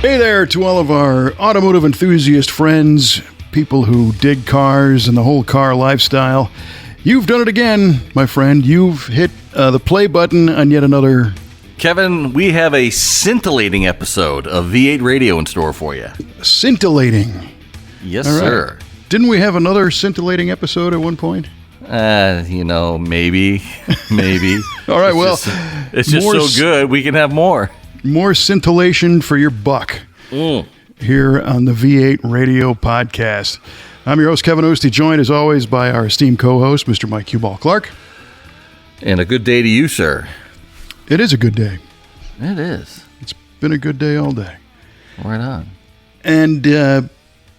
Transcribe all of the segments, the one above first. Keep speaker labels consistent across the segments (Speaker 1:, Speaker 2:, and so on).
Speaker 1: Hey there to all of our automotive enthusiast friends, people who dig cars and the whole car lifestyle. You've done it again, my friend. You've hit the play button on yet another...
Speaker 2: Kevin, we have a scintillating episode of V8 Radio in store for you.
Speaker 1: Scintillating.
Speaker 2: Yes,
Speaker 1: All right.
Speaker 2: sir.
Speaker 1: Didn't we have another scintillating episode at one point?
Speaker 2: Maybe.
Speaker 1: All right,
Speaker 2: It's just so good, we can have more.
Speaker 1: More scintillation for your buck here on the V8 Radio Podcast. I'm your host, Kevin Oeste, joined as always by our esteemed co-host, Mr. Mike Clarke.
Speaker 2: And a good day to you, sir.
Speaker 1: It is a good day.
Speaker 2: It is.
Speaker 1: It's been a good day all day.
Speaker 2: Right on.
Speaker 1: And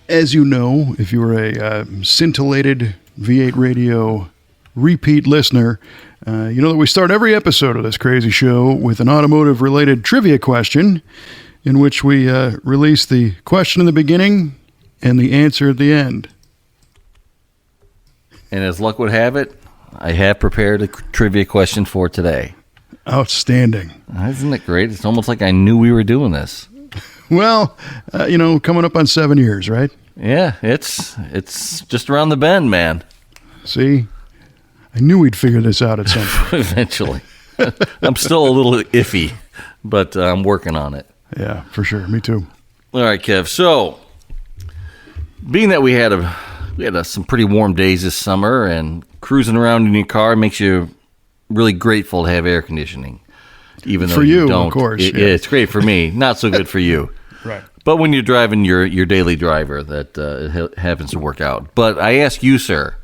Speaker 1: as you know, if you were a scintillated V8 Radio repeat listener, you know that we start every episode of this crazy show with an automotive-related trivia question in which we release the question in the beginning and the answer at the end.
Speaker 2: And as luck would have it, I have prepared a trivia question for today.
Speaker 1: Outstanding.
Speaker 2: Isn't it great? It's almost like I knew we were doing this.
Speaker 1: Well, coming up on 7 years, right?
Speaker 2: Yeah, it's just around the bend, man.
Speaker 1: See? I knew we'd figure this out at some point.
Speaker 2: Eventually. I'm still a little iffy, but I'm working on it.
Speaker 1: Yeah, for sure. Me too.
Speaker 2: All right, Kev. So, being that we had some pretty warm days this summer, and cruising around in your car makes you really grateful to have air conditioning. Even though
Speaker 1: for you
Speaker 2: don't,
Speaker 1: of course.
Speaker 2: It's great for me. Not so good for you.
Speaker 1: Right.
Speaker 2: But when you're driving your daily driver, that it happens to work out. But I ask you, sir,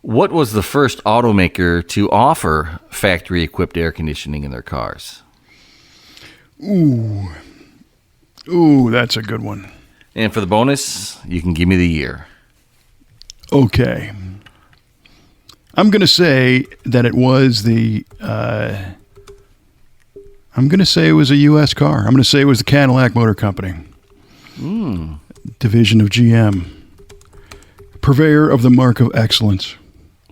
Speaker 2: what was the first automaker to offer factory-equipped air conditioning in their cars?
Speaker 1: Ooh, that's a good one.
Speaker 2: And for the bonus, you can give me the year.
Speaker 1: Okay. I'm going to say that it was I'm going to say it was a U.S. car. I'm going to say it was the Cadillac Motor Company. Division of GM. Purveyor of the Mark of Excellence.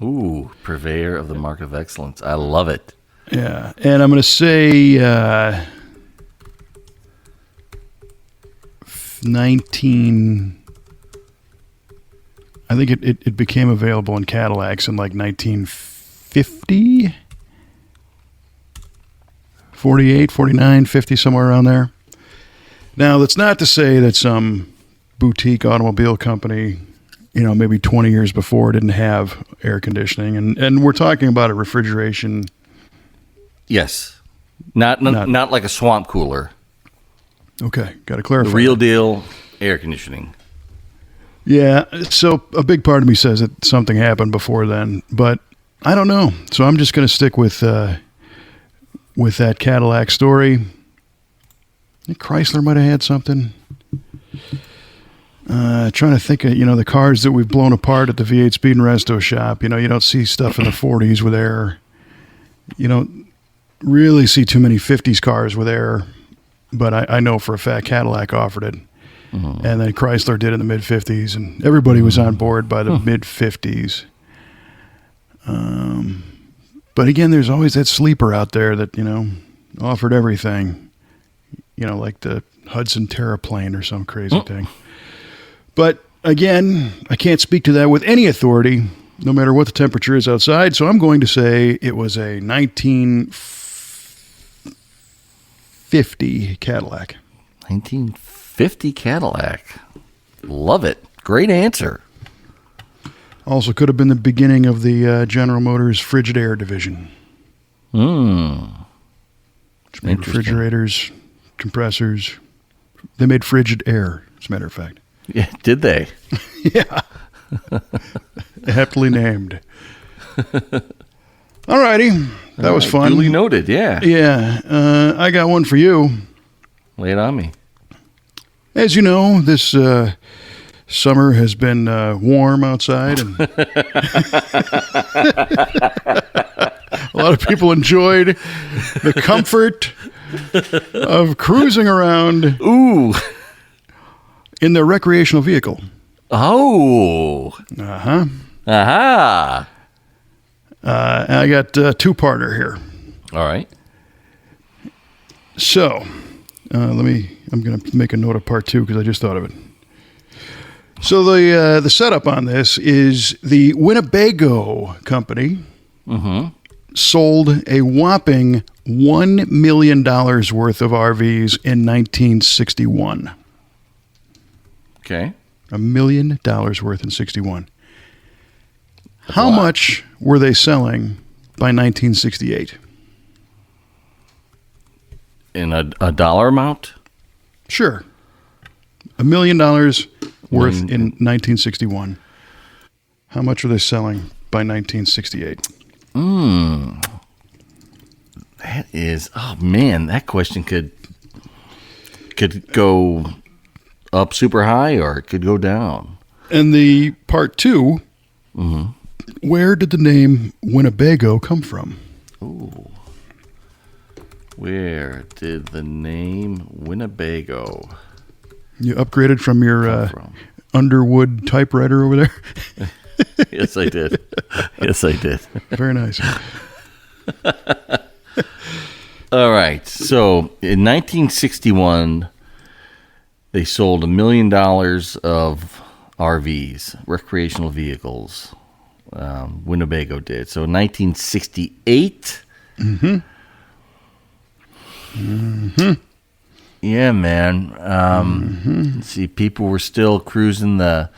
Speaker 2: Ooh, purveyor of the Mark of Excellence. I love it.
Speaker 1: Yeah, and I'm going to say 19... I think it became available in Cadillacs in like 1950, 48, 49, 50, somewhere around there. Now, that's not to say that some boutique automobile company, maybe 20 years before didn't have air conditioning. And we're talking about a refrigeration.
Speaker 2: Yes. Not like a swamp cooler.
Speaker 1: Okay, got to clarify.
Speaker 2: The real deal air conditioning.
Speaker 1: Yeah, so a big part of me says that something happened before then, but I don't know. So I'm just going to stick with that Cadillac story. I think Chrysler might have had something. Trying to think of, the cars that we've blown apart at the V8 Speed and Resto shop. You don't see stuff in the 40s with air. You don't really see too many 50s cars with air, but I know for a fact Cadillac offered it. Mm-hmm. And then Chrysler did in the mid-50s, and everybody was on board by the mid-50s. But again, there's always that sleeper out there that, offered everything, like the Hudson Terraplane or some crazy thing. But again, I can't speak to that with any authority, no matter what the temperature is outside, so I'm going to say it was a 1950 Cadillac.
Speaker 2: 1950 Cadillac. Love it. Great answer.
Speaker 1: Also could have been the beginning of the General Motors frigid air division. Which made refrigerators, compressors. They made frigid air, as a matter of fact.
Speaker 2: Yeah, did they?
Speaker 1: Yeah. Aptly named. All righty. That was fun.
Speaker 2: Duly noted, yeah.
Speaker 1: Yeah. I got one for you.
Speaker 2: Lay it on me.
Speaker 1: As you know, this summer has been warm outside, and a lot of people enjoyed the comfort of cruising around in their recreational vehicle.
Speaker 2: Oh.
Speaker 1: Uh-huh.
Speaker 2: Aha.
Speaker 1: I got a two-parter here.
Speaker 2: All right.
Speaker 1: So, I'm going to make a note of part 2 because I just thought of it. So the setup on this is the Winnebago company sold a whopping $1 million worth of RVs in 1961.
Speaker 2: Okay.
Speaker 1: $1 million worth in 61. How much were they selling by 1968?
Speaker 2: In a dollar amount?
Speaker 1: Sure. $1 million worth in 1961. How much were they selling by 1968?
Speaker 2: That is, oh man, that question could go up super high or it could go down.
Speaker 1: And the part 2, where did the name Winnebago come from?
Speaker 2: Ooh. Where did the name Winnebago
Speaker 1: You upgraded from your
Speaker 2: from?
Speaker 1: Underwood typewriter over there?
Speaker 2: Yes, I did. Yes, I did.
Speaker 1: Very nice.
Speaker 2: All right. So in 1961, they sold $1 million of RVs, recreational vehicles. Winnebago did. So in 1968. Yeah, man. Let's see, people were still cruising the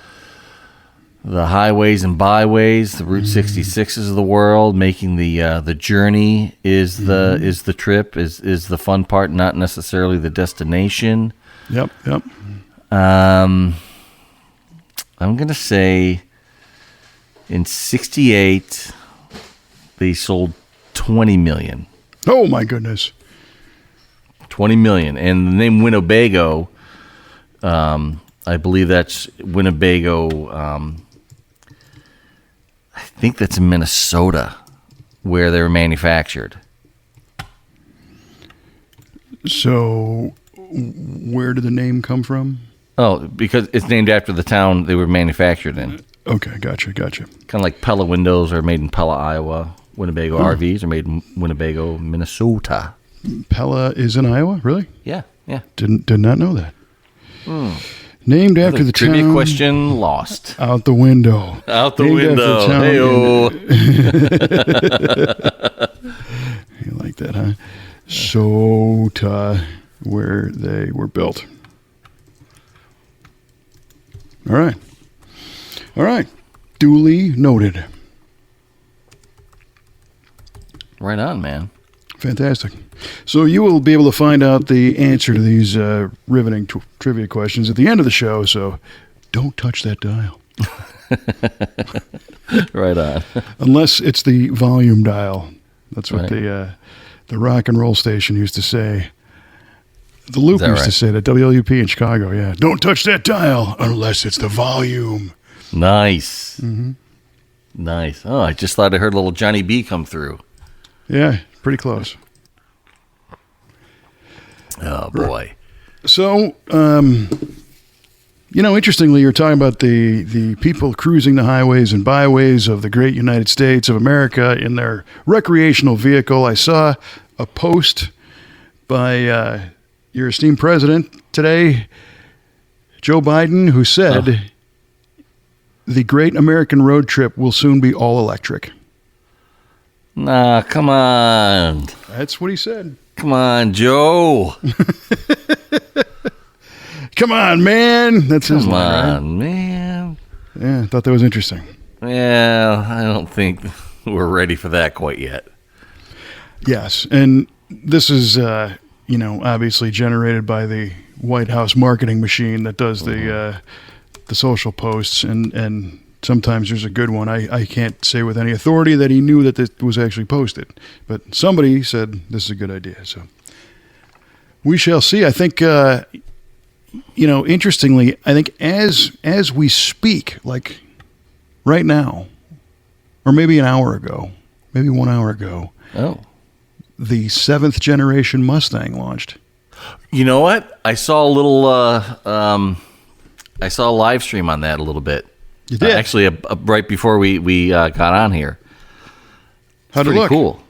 Speaker 2: highways and byways, the Route 66s of the world, making the journey is the trip, is the fun part, not necessarily the destination.
Speaker 1: Yep.
Speaker 2: I'm gonna say in 68 they sold 20 million.
Speaker 1: Oh my goodness.
Speaker 2: 20 million. And the name Winnebago, I believe that's Winnebago. I think that's in Minnesota where they were manufactured.
Speaker 1: So where did the name come from?
Speaker 2: Oh, because it's named after the town they were manufactured in.
Speaker 1: Okay, gotcha.
Speaker 2: Kind of like Pella windows are made in Pella, Iowa. Winnebago RVs are made in Winnebago, Minnesota.
Speaker 1: Pella is in Iowa, really?
Speaker 2: Yeah.
Speaker 1: Did not know that. Named after the
Speaker 2: trivia
Speaker 1: town.
Speaker 2: question lost.
Speaker 1: Out the window.
Speaker 2: Out the
Speaker 1: Named
Speaker 2: window.
Speaker 1: after the town
Speaker 2: Hey-o.
Speaker 1: You like that, huh? Sota, where they were built. All right. Duly noted.
Speaker 2: Right on, man.
Speaker 1: Fantastic. So you will be able to find out the answer to these riveting trivia questions at the end of the show, so don't touch that dial.
Speaker 2: Right on.
Speaker 1: Unless it's the volume dial. That's what
Speaker 2: Right.
Speaker 1: the rock and roll station used to say. The Loop
Speaker 2: that
Speaker 1: used to
Speaker 2: right?
Speaker 1: say that, WLUP in Chicago, yeah. Don't touch that dial unless it's the volume.
Speaker 2: Nice. Nice. Oh, I just thought I heard little Johnny B come through.
Speaker 1: Yeah, pretty close.
Speaker 2: Oh, boy.
Speaker 1: So, interestingly, you're talking about the people cruising the highways and byways of the great United States of America in their recreational vehicle. I saw a post by your esteemed president today, Joe Biden, who said the great American road trip will soon be all electric.
Speaker 2: Nah, come on.
Speaker 1: That's what he said.
Speaker 2: Come on, Joe.
Speaker 1: Come on, man. That's his
Speaker 2: Come
Speaker 1: line, right?
Speaker 2: on, man.
Speaker 1: Yeah, I thought that was interesting.
Speaker 2: Well, I don't think we're ready for that quite yet.
Speaker 1: Yes, and this is, obviously generated by the White House marketing machine that does the social posts, and sometimes there's a good one. I can't say with any authority that he knew that this was actually posted, but somebody said this is a good idea. So we shall see. I think, interestingly, I think as we speak, like right now, or maybe an hour ago, maybe 1 hour ago, the 7th generation Mustang launched.
Speaker 2: You know what? I saw a little. I saw a live stream on that a little bit.
Speaker 1: You did?
Speaker 2: Actually, right before we got on here.
Speaker 1: How'd it
Speaker 2: Pretty
Speaker 1: look?
Speaker 2: cool.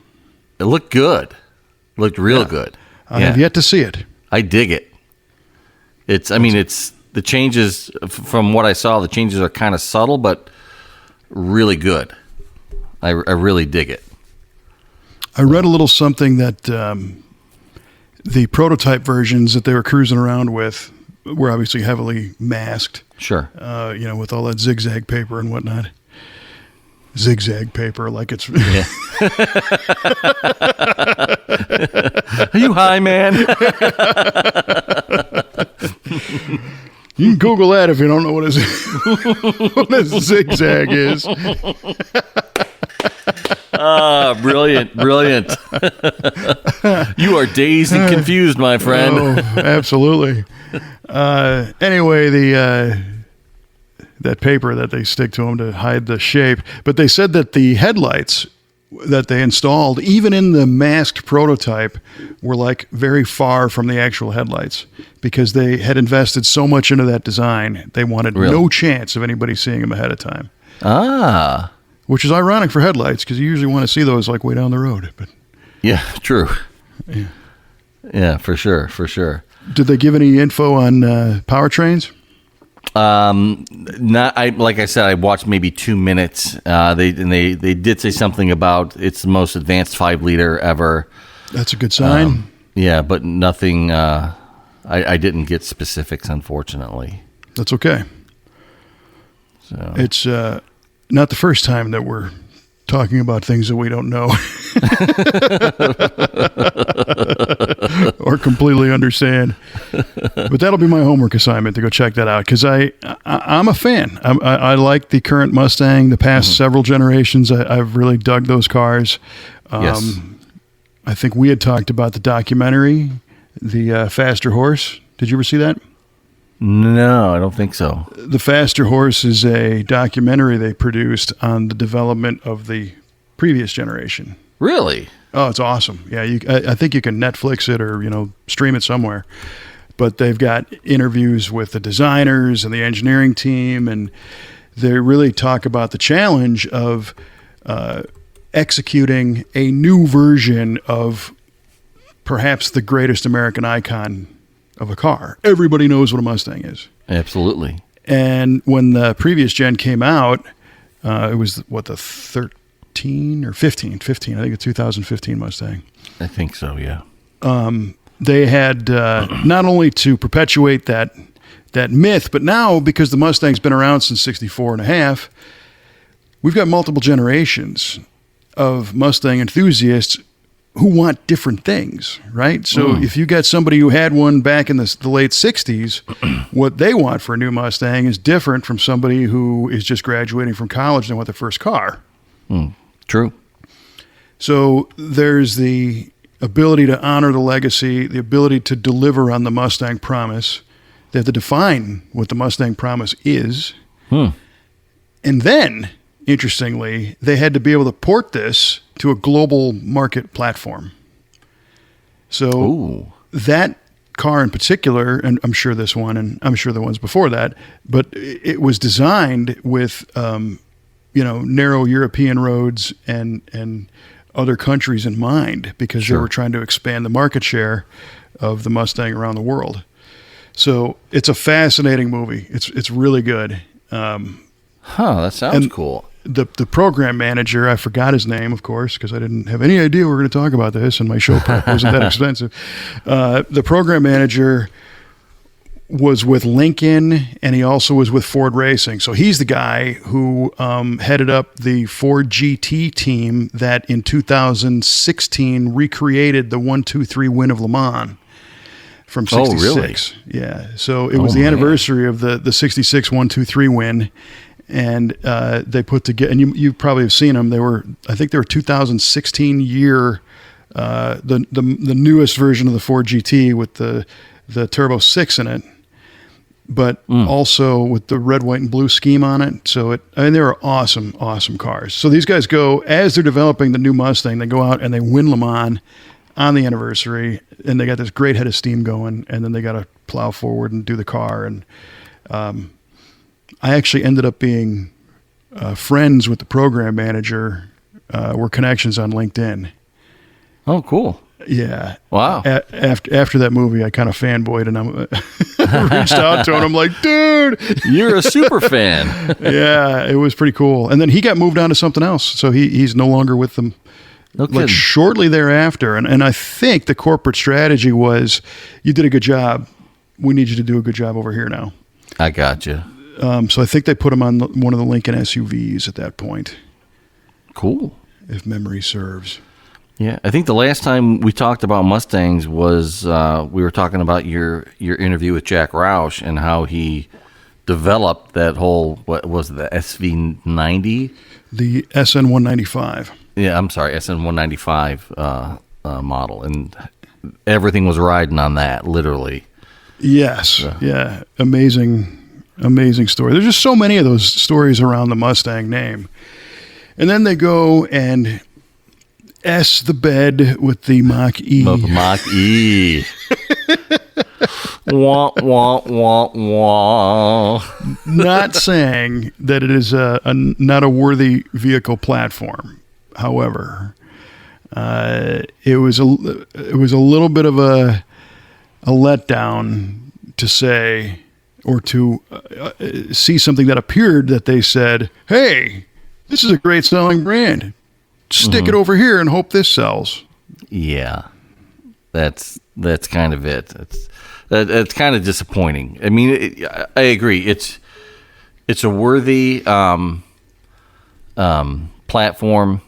Speaker 2: It looked good. It looked real good.
Speaker 1: I have yet to see it.
Speaker 2: I dig it. It's the changes from what I saw. The changes are kind of subtle, but really good. I really dig it.
Speaker 1: I read a little something that the prototype versions that they were cruising around with were obviously heavily masked.
Speaker 2: Sure.
Speaker 1: With all that zigzag paper and whatnot. Zigzag paper, like it's.
Speaker 2: Yeah. Are you high, man?
Speaker 1: You can Google that if you don't know what a zigzag is.
Speaker 2: Brilliant. You are dazed and confused, my friend.
Speaker 1: Oh, absolutely. Anyway, that paper that they stick to them to hide the shape. But they said that the headlights that they installed, even in the masked prototype, were like very far from the actual headlights because they had invested so much into that design. They wanted no chance of anybody seeing them ahead of time.
Speaker 2: Ah.
Speaker 1: Which is ironic for headlights because you usually want to see those like way down the road. But
Speaker 2: yeah, true.
Speaker 1: Yeah,
Speaker 2: yeah, for sure.
Speaker 1: Did they give any info on powertrains?
Speaker 2: Like I said, I watched maybe 2 minutes. They did say something about it's the most advanced 5-liter ever.
Speaker 1: That's a good sign.
Speaker 2: Yeah, but nothing. I didn't get specifics, unfortunately.
Speaker 1: That's okay.
Speaker 2: So
Speaker 1: it's not the first time that we're talking about things that we don't know or completely understand. But that'll be my homework assignment to go check that out because I'm a fan. I like the current Mustang. The past several generations, I've really dug those cars.
Speaker 2: Yes.
Speaker 1: I think we had talked about the documentary, The Faster Horse. Did you ever see that?
Speaker 2: No, I don't think so.
Speaker 1: The Faster Horse is a documentary they produced on the development of the previous generation.
Speaker 2: Really?
Speaker 1: Oh, it's awesome. Yeah, I think you can Netflix it or, stream it somewhere. But they've got interviews with the designers and the engineering team, and they really talk about the challenge of executing a new version of perhaps the greatest American icon of a car. Everybody knows what a Mustang is.
Speaker 2: Absolutely.
Speaker 1: And when the previous gen came out, it was the 13 or 15? 15. I think it's 2015 Mustang.
Speaker 2: I think so, yeah.
Speaker 1: They had not only to perpetuate that myth, but now because the Mustang's been around since 64 and a half, we've got multiple generations of Mustang enthusiasts who want different things, right? So if you got somebody who had one back in the late 60s, what they want for a new Mustang is different from somebody who is just graduating from college and want their first car.
Speaker 2: True.
Speaker 1: So there's the ability to honor the legacy, the ability to deliver on the Mustang promise. They have to define what the Mustang promise is. And then, interestingly, they had to be able to port this to a global market platform. So that car in particular, and I'm sure this one, and I'm sure the ones before that, but it was designed with, narrow European roads and other countries in mind because they were trying to expand the market share of the Mustang around the world. So it's a fascinating movie. It's really good.
Speaker 2: That sounds cool.
Speaker 1: The program manager, I forgot his name, of course, because I didn't have any idea we were going to talk about this, and my show prep wasn't that expensive. The program manager was with Lincoln, and he also was with Ford Racing. So he's the guy who headed up the Ford GT team that in 2016 recreated the 1-2-3 win of Le Mans from 66.
Speaker 2: Oh, really?
Speaker 1: Yeah. So it was the anniversary of the 66 1-2-3 win. And they put together, and you probably have seen them. I think they were 2016 year, the newest version of the Ford GT with the Turbo 6 in it, but also with the red, white, and blue scheme on it. So they were awesome, awesome cars. So these guys go, as they're developing the new Mustang, they go out and they win Le Mans on the anniversary, and they got this great head of steam going, and then they got to plow forward and do the car. And I actually ended up being friends with the program manager. We're connections on LinkedIn.
Speaker 2: Oh, cool.
Speaker 1: Yeah.
Speaker 2: Wow.
Speaker 1: After that movie, I kind of fanboyed and I reached out to him. I'm like, dude.
Speaker 2: You're a super fan.
Speaker 1: Yeah, it was pretty cool. And then he got moved on to something else. So he's no longer with them.
Speaker 2: No kidding.
Speaker 1: Like shortly thereafter. And I think the corporate strategy was, you did a good job. We need you to do a good job over here now.
Speaker 2: I got you.
Speaker 1: So I think they put him on one of the Lincoln SUVs at that point.
Speaker 2: Cool.
Speaker 1: If memory serves.
Speaker 2: Yeah, I think the last time we talked about Mustangs was we were talking about your interview with Jack Roush and how he developed that whole, what was it, the SV90?
Speaker 1: The SN195.
Speaker 2: Yeah, I'm sorry, SN195 model, and everything was riding on that, literally.
Speaker 1: Yes, yeah, amazing story. There's just so many of those stories around the Mustang name. And then they go and S the bed with the Mach-E.
Speaker 2: Mach-E. Wah, wah, wah, wah.
Speaker 1: Not saying that it is not a worthy vehicle platform. However, it was a little bit of a letdown to say, or to see something that appeared that they said, hey, this is a great selling brand. Stick it over here and hope this sells.
Speaker 2: Yeah, that's kind of it. It's kind of disappointing. I mean, I agree. It's a worthy platform,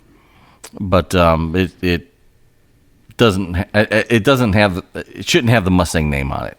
Speaker 2: but it shouldn't have the Mustang name on it.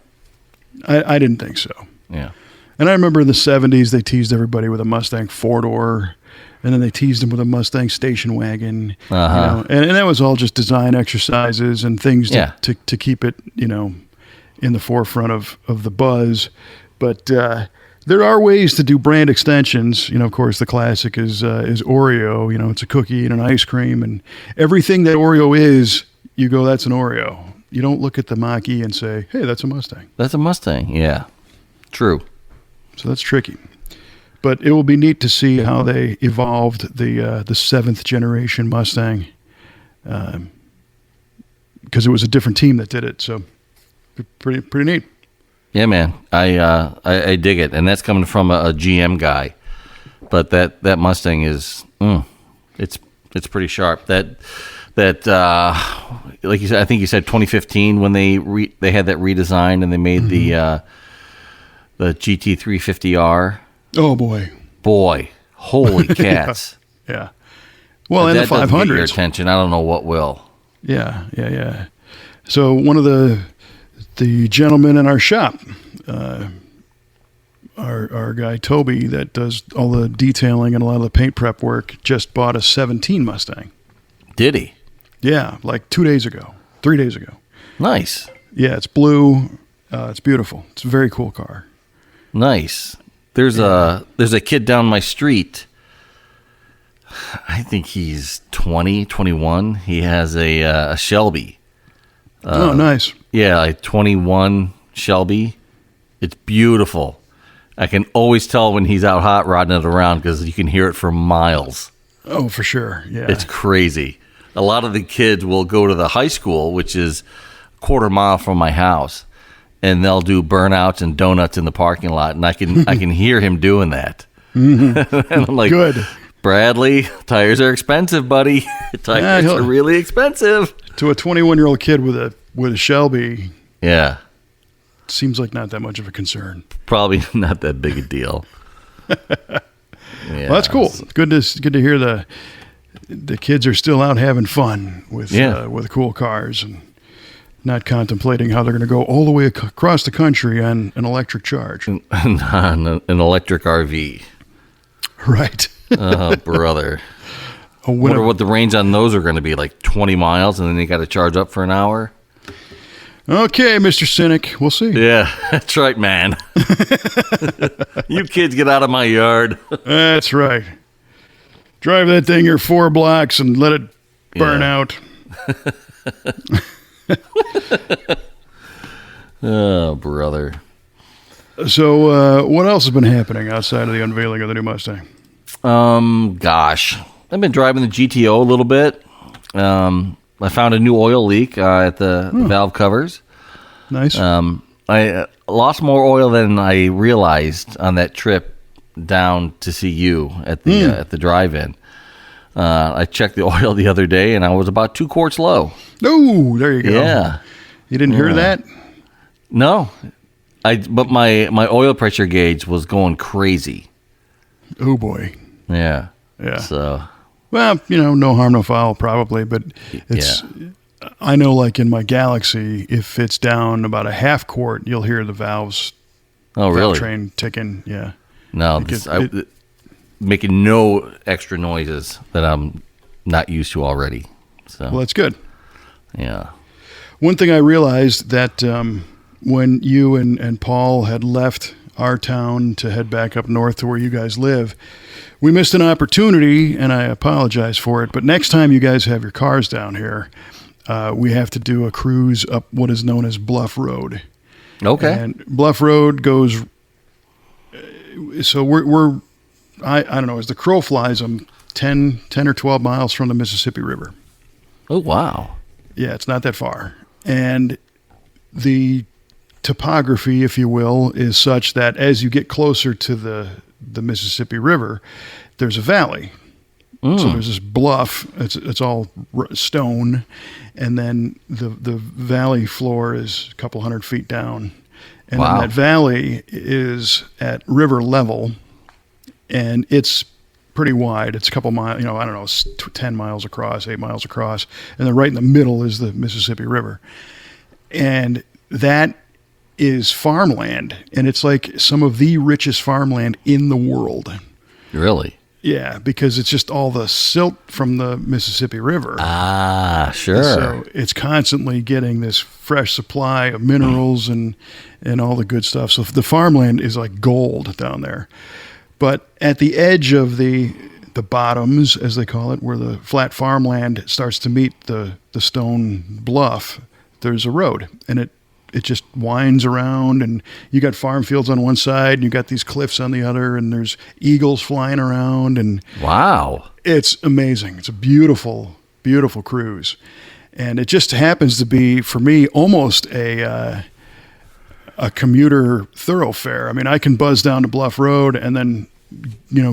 Speaker 1: I didn't think so.
Speaker 2: Yeah.
Speaker 1: And I remember in the 70s, they teased everybody with a Mustang four-door, and then they teased them with a Mustang station wagon.
Speaker 2: Uh-huh.
Speaker 1: And that was all just design exercises and things to keep it, in the forefront of the buzz. But there are ways to do brand extensions. Of course, the classic is Oreo. It's a cookie and an ice cream, and everything that Oreo is, you go, that's an Oreo. You don't look at the Mach-E and say, hey, that's a Mustang.
Speaker 2: That's a Mustang, yeah. True.
Speaker 1: So that's tricky. But it will be neat to see how they evolved the seventh generation Mustang, because it was a different team that did it. So pretty neat.
Speaker 2: Yeah, man. I dig it, and that's coming from a GM guy. But that Mustang is it's pretty sharp. That like you said, I think you said 2015 when they had that redesign and they made the GT350R.
Speaker 1: Oh boy,
Speaker 2: holy cats!
Speaker 1: Yeah. Well, and the 500s.
Speaker 2: Get your attention. I don't know what will.
Speaker 1: Yeah. So one of the gentlemen in our shop, our guy Toby, that does all the detailing and a lot of the paint prep work, just bought a 17 Mustang.
Speaker 2: Did he?
Speaker 1: Yeah, like 3 days ago.
Speaker 2: Nice.
Speaker 1: Yeah, it's blue. It's beautiful. It's a very cool car.
Speaker 2: Nice. There's a kid down my street. I think he's 20, 21. He has a Shelby.
Speaker 1: Oh, nice.
Speaker 2: Yeah, like 21 Shelby. It's beautiful. I can always tell when he's out hot rodding it around because you can hear it for miles.
Speaker 1: Oh, for sure. Yeah.
Speaker 2: It's crazy. A lot of the kids will go to the high school, which is a quarter mile from my house, and they'll do burnouts and donuts in the parking lot, and I can hear him doing that.
Speaker 1: Mm-hmm.
Speaker 2: And I'm like,
Speaker 1: good.
Speaker 2: Bradley, tires are expensive, buddy. Tires are really expensive.
Speaker 1: To a 21-year-old kid with a Shelby,
Speaker 2: yeah,
Speaker 1: seems like not that much of a concern.
Speaker 2: Probably not that big a deal.
Speaker 1: Well, that's cool. Good to hear the kids are still out having fun with cool cars and not contemplating how they're going to go all the way across the country on an electric charge.
Speaker 2: On an electric RV.
Speaker 1: Right.
Speaker 2: Oh, brother. I wonder what the range on those are going to be, like 20 miles, and then you got to charge up for an hour.
Speaker 1: Okay, Mr. Cynic. We'll see.
Speaker 2: Yeah, that's right, man. You kids get out of my yard.
Speaker 1: That's right. Drive that thing your 4 blocks and let it burn out.
Speaker 2: Oh, brother.
Speaker 1: So, what else has been happening outside of the unveiling of the new Mustang?
Speaker 2: Gosh. I've been driving the GTO a little bit. I found a new oil leak at the valve covers.
Speaker 1: Nice.
Speaker 2: I lost more oil than I realized on that trip down to see you at the drive-in. I checked the oil the other day, and I was about 2 quarts low.
Speaker 1: Oh, there you go.
Speaker 2: Yeah.
Speaker 1: You didn't hear that?
Speaker 2: No. But my oil pressure gauge was going crazy.
Speaker 1: Oh, boy.
Speaker 2: Yeah.
Speaker 1: Yeah.
Speaker 2: So.
Speaker 1: Well, no harm, no foul, probably. But it's. Yeah. I know, like in my Galaxy, if it's down about a half quart, you'll hear the valves.
Speaker 2: Oh, really?
Speaker 1: Valve train ticking. Yeah.
Speaker 2: No, making no extra noises that I'm not used to already. So.
Speaker 1: Well, that's good.
Speaker 2: Yeah.
Speaker 1: One thing I realized that when you and Paul had left our town to head back up north to where you guys live, we missed an opportunity, and I apologize for it. But next time you guys have your cars down here, we have to do a cruise up what is known as Bluff Road.
Speaker 2: Okay.
Speaker 1: And Bluff Road goes. So we're I don't know, as the crow flies, I'm 10 or 12 miles from the Mississippi River.
Speaker 2: Oh, wow.
Speaker 1: Yeah, it's not that far. And the topography, if you will, is such that as you get closer to the Mississippi River, there's a valley. So there's this bluff. It's all stone, and then the valley floor is a couple 100 feet down, and then that valley is at river level, and it's pretty wide. It's a couple miles, I don't know, 10 miles across, 8 miles across, and then right in the middle is the Mississippi River, and that is farmland, and it's like some of the richest farmland in the world.
Speaker 2: Really?
Speaker 1: Yeah, because it's just all the silt from the Mississippi River.
Speaker 2: Ah, sure.
Speaker 1: So it's constantly getting this fresh supply of minerals and all the good stuff. So the farmland is like gold down there. But at the edge of the bottoms, as they call it, where the flat farmland starts to meet the stone bluff, there's a road, and it just winds around, and you got farm fields on one side, and you got these cliffs on the other, and there's eagles flying around, and
Speaker 2: wow,
Speaker 1: it's amazing. It's a beautiful, beautiful cruise, and it just happens to be, for me, almost a commuter thoroughfare. I mean, I can buzz down to Bluff Road and then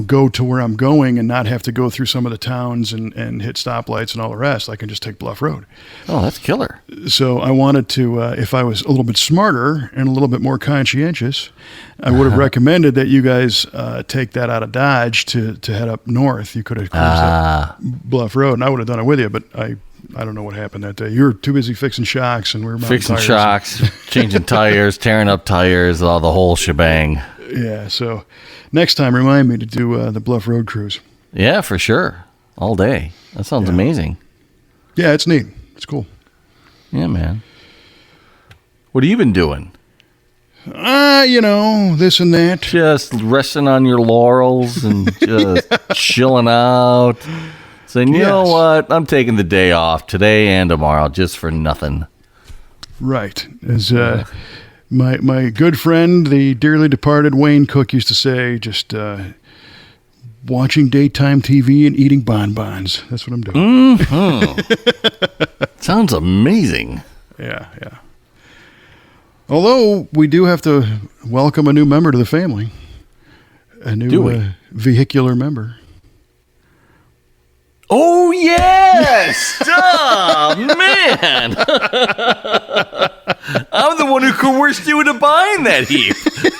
Speaker 1: go to where I'm going and not have to go through some of the towns and hit stoplights and all the rest. I can just take Bluff Road.
Speaker 2: Oh, that's killer.
Speaker 1: So I wanted to, if I was a little bit smarter and a little bit more conscientious, I would have recommended that you guys take that out of Dodge to head up north. You could have cruised up Bluff Road, and I would have done it with you, but I don't know what happened that day. You were too busy fixing shocks, and we were
Speaker 2: fixing shocks, changing tires, tearing up tires, all the whole shebang.
Speaker 1: Yeah, so next time, remind me to do the Bluff Road cruise.
Speaker 2: Yeah, for sure. All day. That sounds amazing.
Speaker 1: Yeah, it's neat. It's cool.
Speaker 2: Yeah, man. What have you been doing?
Speaker 1: This and that.
Speaker 2: Just resting on your laurels and just chilling out. Saying, you know what? I'm taking the day off today and tomorrow just for nothing.
Speaker 1: Right. As my good friend, the dearly departed Wayne Cook, used to say, just watching daytime TV and eating bonbons. That's what I'm doing.
Speaker 2: Mm-hmm. Sounds amazing.
Speaker 1: Yeah. Although we do have to welcome a new member to the family. A new vehicular member.
Speaker 2: Oh, yes! Oh, man! I'm the one who coerced you into buying that heap.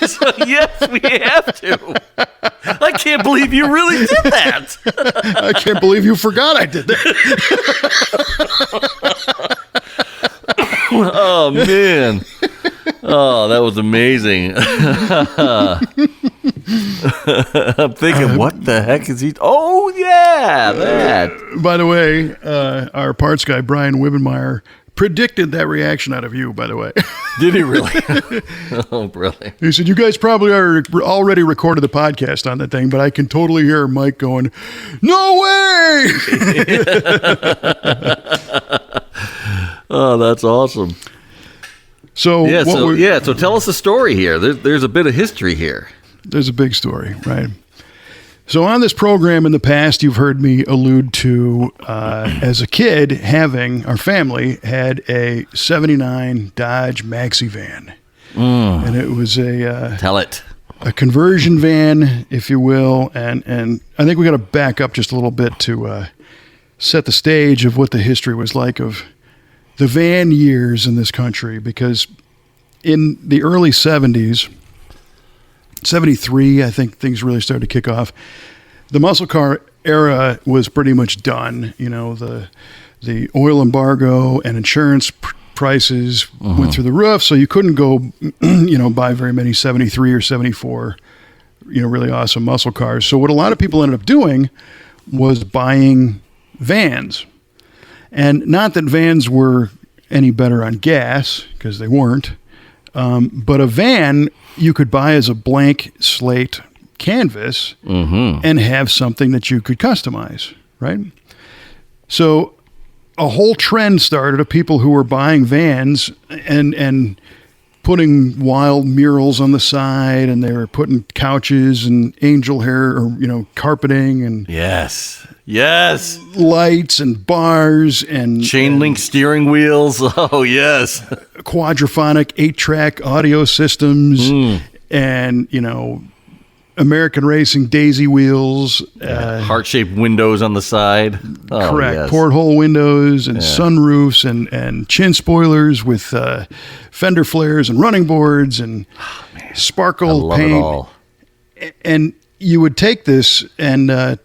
Speaker 2: So, yes, we have to. I can't believe you really did that.
Speaker 1: I can't believe you forgot I did that.
Speaker 2: Oh, man. Oh, that was amazing. I'm thinking, what the heck is he? Oh, yeah, that.
Speaker 1: By the way, our parts guy, Brian Wibbenmeyer, predicted that reaction out of you, by the way.
Speaker 2: Did he really? Oh, brilliant.
Speaker 1: He said, you guys probably already recorded the podcast on that thing, but I can totally hear Mike going, no way!
Speaker 2: Oh, that's awesome.
Speaker 1: So
Speaker 2: so tell us the story here. There's a bit of history here.
Speaker 1: There's a big story, right? So on this program in the past, you've heard me allude to, as a kid, our family had a 79 Dodge Maxivan. And it was
Speaker 2: Tell it.
Speaker 1: a conversion van, if you will. And I think we got to back up just a little bit to set the stage of what the history was like of the van years in this country. Because in the early 70s, 73, I think things really started to kick off. The muscle car era was pretty much done. You know, the oil embargo and insurance prices went through the roof, so you couldn't go, buy very many 73 or 74, really awesome muscle cars. So what a lot of people ended up doing was buying vans. And not that vans were any better on gas, because they weren't. But a van you could buy as a blank slate canvas and have something that you could customize, right? So a whole trend started of people who were buying vans and putting wild murals on the side, and they were putting couches and angel hair or, carpeting and
Speaker 2: Yes.
Speaker 1: lights and bars and
Speaker 2: Chain link steering wheels. Oh, yes.
Speaker 1: quadraphonic 8-track audio systems and, American Racing daisy wheels.
Speaker 2: Heart-shaped windows on the side. Oh,
Speaker 1: Correct.
Speaker 2: yes.
Speaker 1: Porthole windows and sunroofs and chin spoilers with fender flares and running boards and sparkle
Speaker 2: I love
Speaker 1: paint.
Speaker 2: it all.
Speaker 1: And you would take this and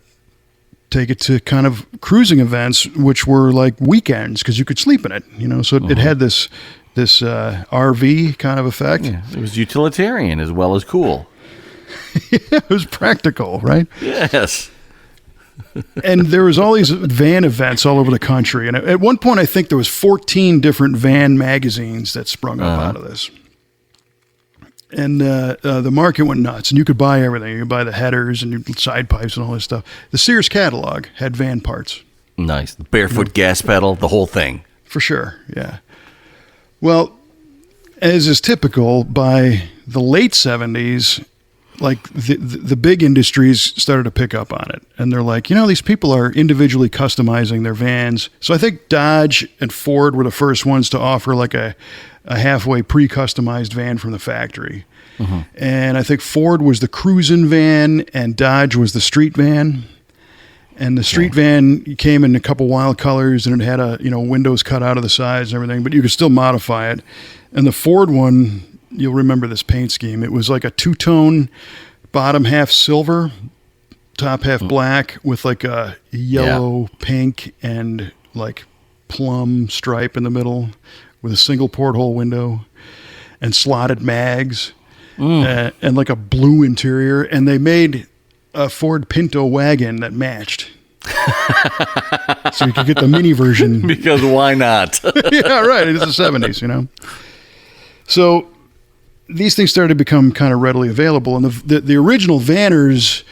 Speaker 1: take it to kind of cruising events, which were like weekends because you could sleep in it. So it had this RV kind of effect.
Speaker 2: Yeah, it was utilitarian as well as cool.
Speaker 1: It was practical, right?
Speaker 2: Yes.
Speaker 1: And there was all these van events all over the country. And at one point, I think there was 14 different van magazines that sprung up out of this. And the market went nuts. And you could buy everything. You could buy the headers and your side pipes and all this stuff. The Sears catalog had van parts.
Speaker 2: Nice. Barefoot gas pedal, the whole thing.
Speaker 1: For sure, yeah. Well, as is typical, by the late 70s, like the big industries started to pick up on it. And they're like, these people are individually customizing their vans. So I think Dodge and Ford were the first ones to offer like a halfway pre-customized van from the factory. And I think Ford was the cruisin' van and Dodge was the street van. And the street van came in a couple wild colors and it had windows cut out of the sides and everything, but you could still modify it. And the Ford one, you'll remember this paint scheme. It was like a two-tone, bottom half silver, top half black with like a yellow, pink, and like plum stripe in the middle with a single porthole window and slotted mags and like a blue interior. And they made a Ford Pinto wagon that matched. So you could get the mini version.
Speaker 2: Because why not?
Speaker 1: Yeah, right. It is the 70s, So these things started to become kind of readily available. And the original vanners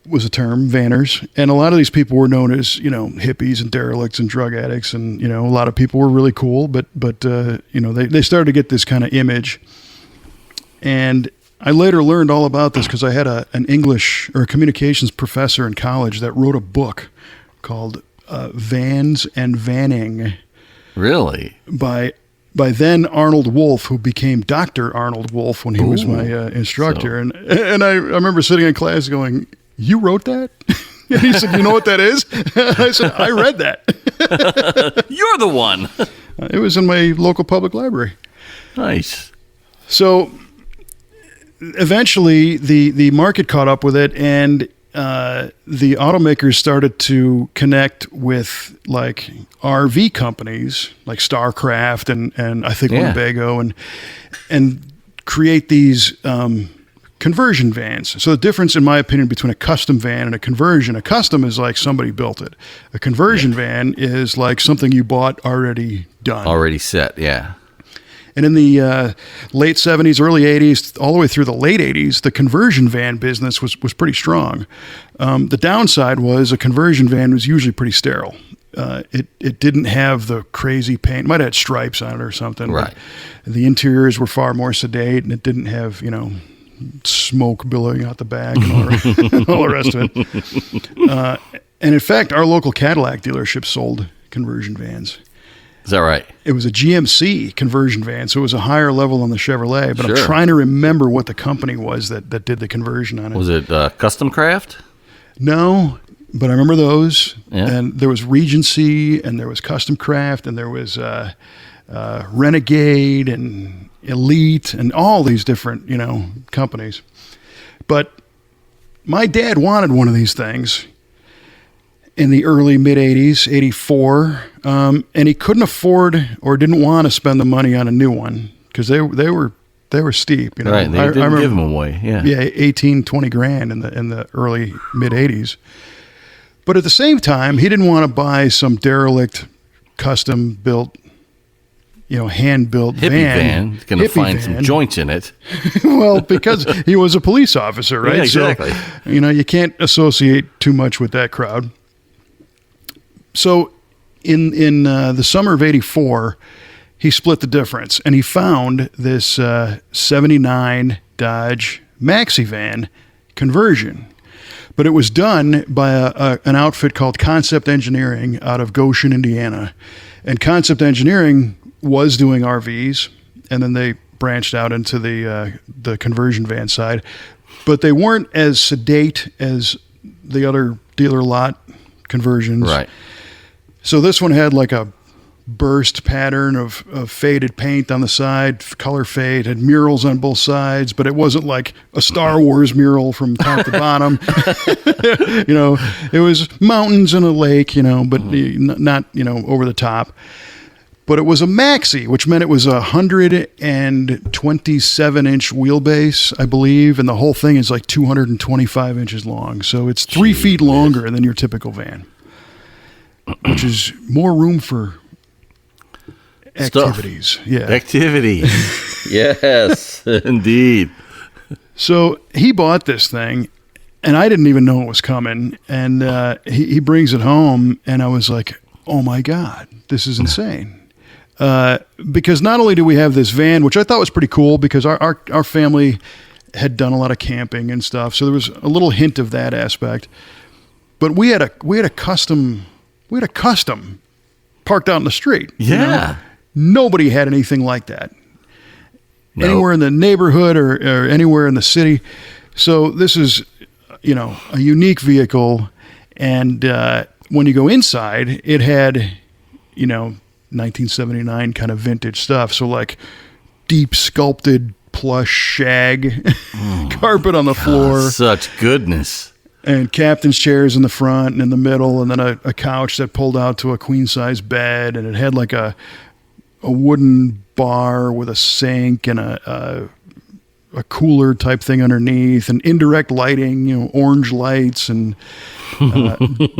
Speaker 1: was a term, vanners. And a lot of these people were known as, hippies and derelicts and drug addicts. And, a lot of people were really cool. But they started to get this kind of image. And I later learned all about this because I had an English or a communications professor in college that wrote a book called Vans and Vanning.
Speaker 2: Really?
Speaker 1: By then Arnold Wolf, who became Dr. Arnold Wolf when he was my instructor. And I remember sitting in class going, "You wrote that?" And he said, "You know what that is?" I said, "I read that."
Speaker 2: You're the one.
Speaker 1: It was in my local public library.
Speaker 2: Nice.
Speaker 1: So eventually the market caught up with it, and the automakers started to connect with like RV companies like Starcraft and I think Winnebago and create these conversion vans. So the difference, in my opinion, between a custom van and a custom is like somebody built it. A conversion van is like something you bought already done.
Speaker 2: Already set, yeah.
Speaker 1: And in the late 70s, early 80s, all the way through the late 80s, the conversion van business was pretty strong. The downside was a conversion van was usually pretty sterile. It didn't have the crazy paint. It might have had stripes on it or something.
Speaker 2: Right.
Speaker 1: The interiors were far more sedate, and it didn't have, smoke billowing out the back and all the rest of it. And in fact, our local Cadillac dealership sold conversion vans.
Speaker 2: Is that right?
Speaker 1: It was a GMC conversion van, so it was a higher level than the Chevrolet. But
Speaker 2: Sure.
Speaker 1: I'm trying to remember what the company was that did the conversion on it.
Speaker 2: Was it Custom Craft?
Speaker 1: No, but I remember those.
Speaker 2: Yeah.
Speaker 1: And there was Regency, and there was Custom Craft, and there was Renegade and Elite, and all these different, companies. But my dad wanted one of these things in the early mid 80s, 84, and he couldn't afford or didn't want to spend the money on a new one because they were steep.
Speaker 2: Right, they didn't give them away. Yeah,
Speaker 1: 18, 20 grand in the early mid 80s. But at the same time, he didn't want to buy some derelict, custom built, hand built
Speaker 2: hippie van. He's going to find some joints in it.
Speaker 1: Well, because he was a police officer, right?
Speaker 2: Yeah, exactly.
Speaker 1: So, you can't associate too much with that crowd. So in the summer of 84, he split the difference, and he found this 79 Dodge Maxivan conversion. But it was done by an outfit called Concept Engineering out of Goshen, Indiana. And Concept Engineering was doing RVs, and then they branched out into the conversion van side. But they weren't as sedate as the other dealer lot conversions.
Speaker 2: Right.
Speaker 1: So this one had like a burst pattern of faded paint on the side, color fade, had murals on both sides, but it wasn't like a Star Wars mural from top to bottom. It was mountains and a lake, but not, over the top. But it was a maxi, which meant it was a 127-inch wheelbase, I believe, and the whole thing is like 225 inches long. So it's 3 feet longer than your typical van, which is more room for activities.
Speaker 2: Stuff.
Speaker 1: Yeah.
Speaker 2: Activities. Yes, indeed.
Speaker 1: So he bought this thing, and I didn't even know it was coming. And he brings it home, and I was like, oh my God, this is insane. Because not only do we have this van, which I thought was pretty cool because our family had done a lot of camping and stuff. So there was a little hint of that aspect. But we had a custom parked out in the street.
Speaker 2: Yeah.
Speaker 1: Nobody had anything like that.
Speaker 2: Nope.
Speaker 1: Anywhere in the neighborhood or anywhere in the city. So this is, a unique vehicle. And when you go inside, it had, 1979 kind of vintage stuff. So like deep sculpted plush shag carpet on the floor.
Speaker 2: Such goodness.
Speaker 1: And captain's chairs in the front and in the middle, and then a couch that pulled out to a queen-size bed, and it had like a wooden bar with a sink and a cooler type thing underneath, and indirect lighting, orange lights, and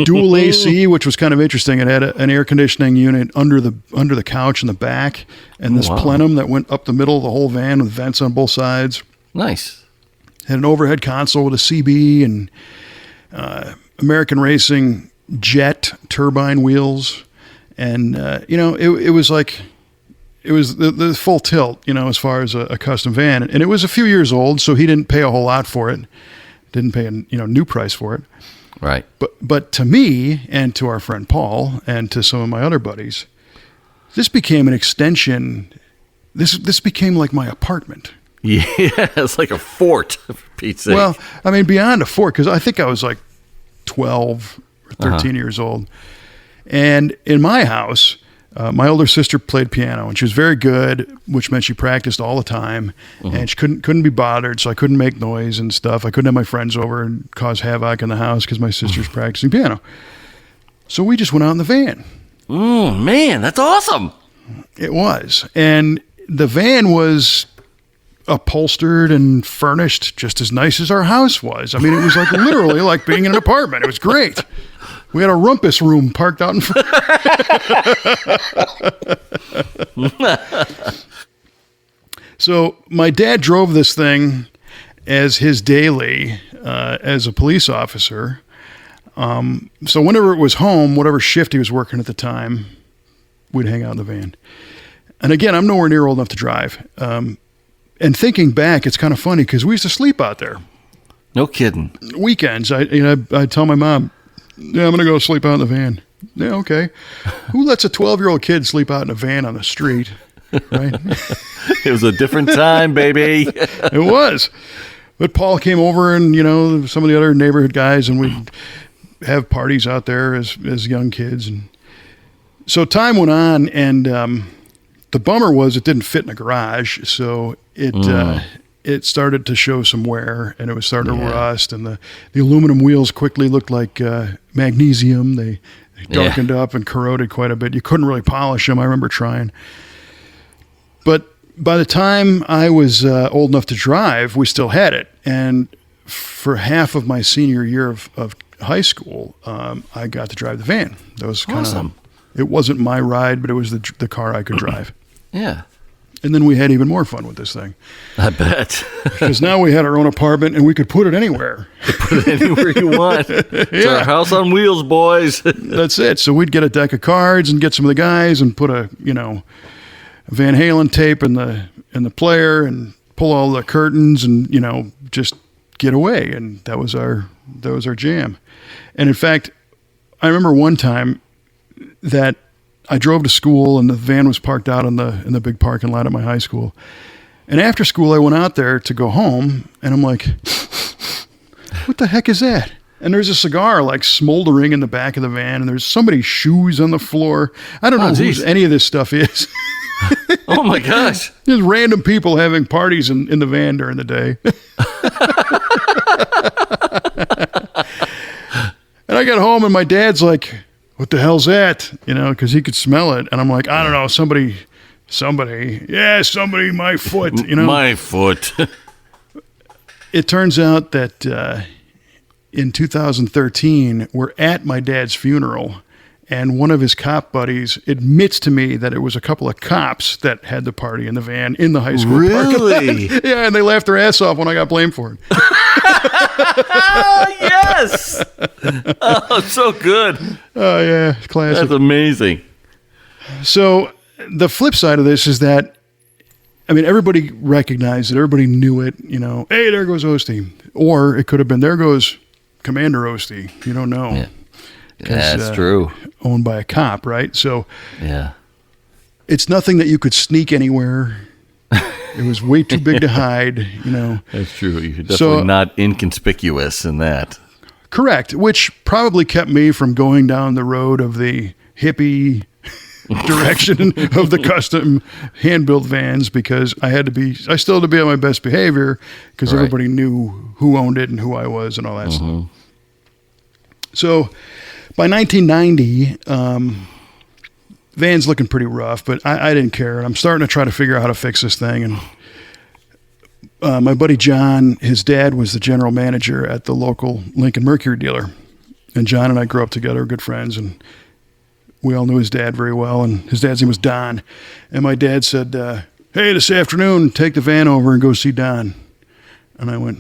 Speaker 1: dual AC, which was kind of interesting. It had an air conditioning unit under the couch in the back, and this plenum that went up the middle of the whole van with vents on both sides.
Speaker 2: Nice.
Speaker 1: Had an overhead console with a CB and American Racing jet turbine wheels, and it was like it was the full tilt, as far as a custom van, and it was a few years old, so he didn't pay a whole lot for it, didn't pay a new price for it,
Speaker 2: right?
Speaker 1: But to me and to our friend Paul and to some of my other buddies, this became an extension. This became like my apartment.
Speaker 2: Yeah, it's like a fort, for Pete's sake.
Speaker 1: Well, I mean, beyond a fort, because I think I was like 12 or 13 years old. And in my house, my older sister played piano, and she was very good, which meant she practiced all the time. And she couldn't be bothered, so I couldn't make noise and stuff. I couldn't have my friends over and cause havoc in the house because my sister's practicing piano. So we just went out in the van.
Speaker 2: Man, that's awesome.
Speaker 1: It was. And the van was upholstered and furnished just as nice as our house was. I mean, it was like literally like being in an apartment. It was great. We had a rumpus room parked out in front. So my dad drove this thing as his daily as a police officer. So whenever it was home, whatever shift he was working at the time, we'd hang out in the van. And again, I'm nowhere near old enough to drive. And thinking back, it's kind of funny because we used to sleep out there.
Speaker 2: No kidding.
Speaker 1: Weekends, I tell my mom, yeah, I'm going to go sleep out in the van. Yeah, okay. Who lets a 12-year-old kid sleep out in a van on the street, right?
Speaker 2: It was a different time, baby.
Speaker 1: It was. But Paul came over and, some of the other neighborhood guys, and we'd have parties out there as young kids. And so time went on, and the bummer was it didn't fit in a garage, so it started to show some wear, and it was starting to rust, and the aluminum wheels quickly looked like magnesium. They darkened up and corroded quite a bit. You couldn't really polish them. I remember trying. But by the time I was old enough to drive, we still had it. And for half of my senior year of high school, I got to drive the van. That was kind of
Speaker 2: awesome.
Speaker 1: It wasn't my ride, but it was the car I could drive.
Speaker 2: Yeah.
Speaker 1: And then we had even more fun with this thing.
Speaker 2: I bet.
Speaker 1: Because now we had our own apartment and we could put it anywhere.
Speaker 2: Put it anywhere you want. It's our house on wheels, boys.
Speaker 1: That's it. So we'd get a deck of cards and get some of the guys and put a Van Halen tape in the player and pull all the curtains and, just get away. And that was our jam. And in fact, I remember one time that I drove to school and the van was parked out in the big parking lot at my high school. And after school, I went out there to go home and I'm like, what the heck is that? And there's a cigar like smoldering in the back of the van and there's somebody's shoes on the floor. I don't know who any of this stuff is.
Speaker 2: Oh my gosh.
Speaker 1: There's random people having parties in the van during the day. And I got home and my dad's like, what the hell's that? Because he could smell it. And I'm like, I don't know, somebody, my foot,
Speaker 2: My foot.
Speaker 1: It turns out that in 2013, we're at my dad's funeral, and one of his cop buddies admits to me that it was a couple of cops that had the party in the van in the high school
Speaker 2: Really?
Speaker 1: parking lot. Yeah, and they laughed their ass off when I got blamed for it.
Speaker 2: Oh, yes. Oh, so good.
Speaker 1: Oh, yeah, classic.
Speaker 2: That's amazing.
Speaker 1: So the flip side of this is that, everybody recognized it. Everybody knew it. Hey, there goes Oeste. Or it could have been, there goes Commander Oeste. You don't know.
Speaker 2: Yeah. That's true.
Speaker 1: Owned by a cop, right? So
Speaker 2: yeah,
Speaker 1: it's nothing that you could sneak anywhere. It was way too big to hide,
Speaker 2: That's true. You're definitely not inconspicuous in that.
Speaker 1: Correct, which probably kept me from going down the road of the hippie direction of the custom hand-built vans because I still had to be on my best behavior because everybody knew who owned it and who I was and all that stuff. So by 1990, van's looking pretty rough, but I didn't care. And I'm starting to try to figure out how to fix this thing. And my buddy John, his dad was the general manager at the local Lincoln Mercury dealer. And John and I grew up together, good friends, and we all knew his dad very well. And his dad's name was Don. And my dad said, hey, this afternoon, take the van over and go see Don. And I went,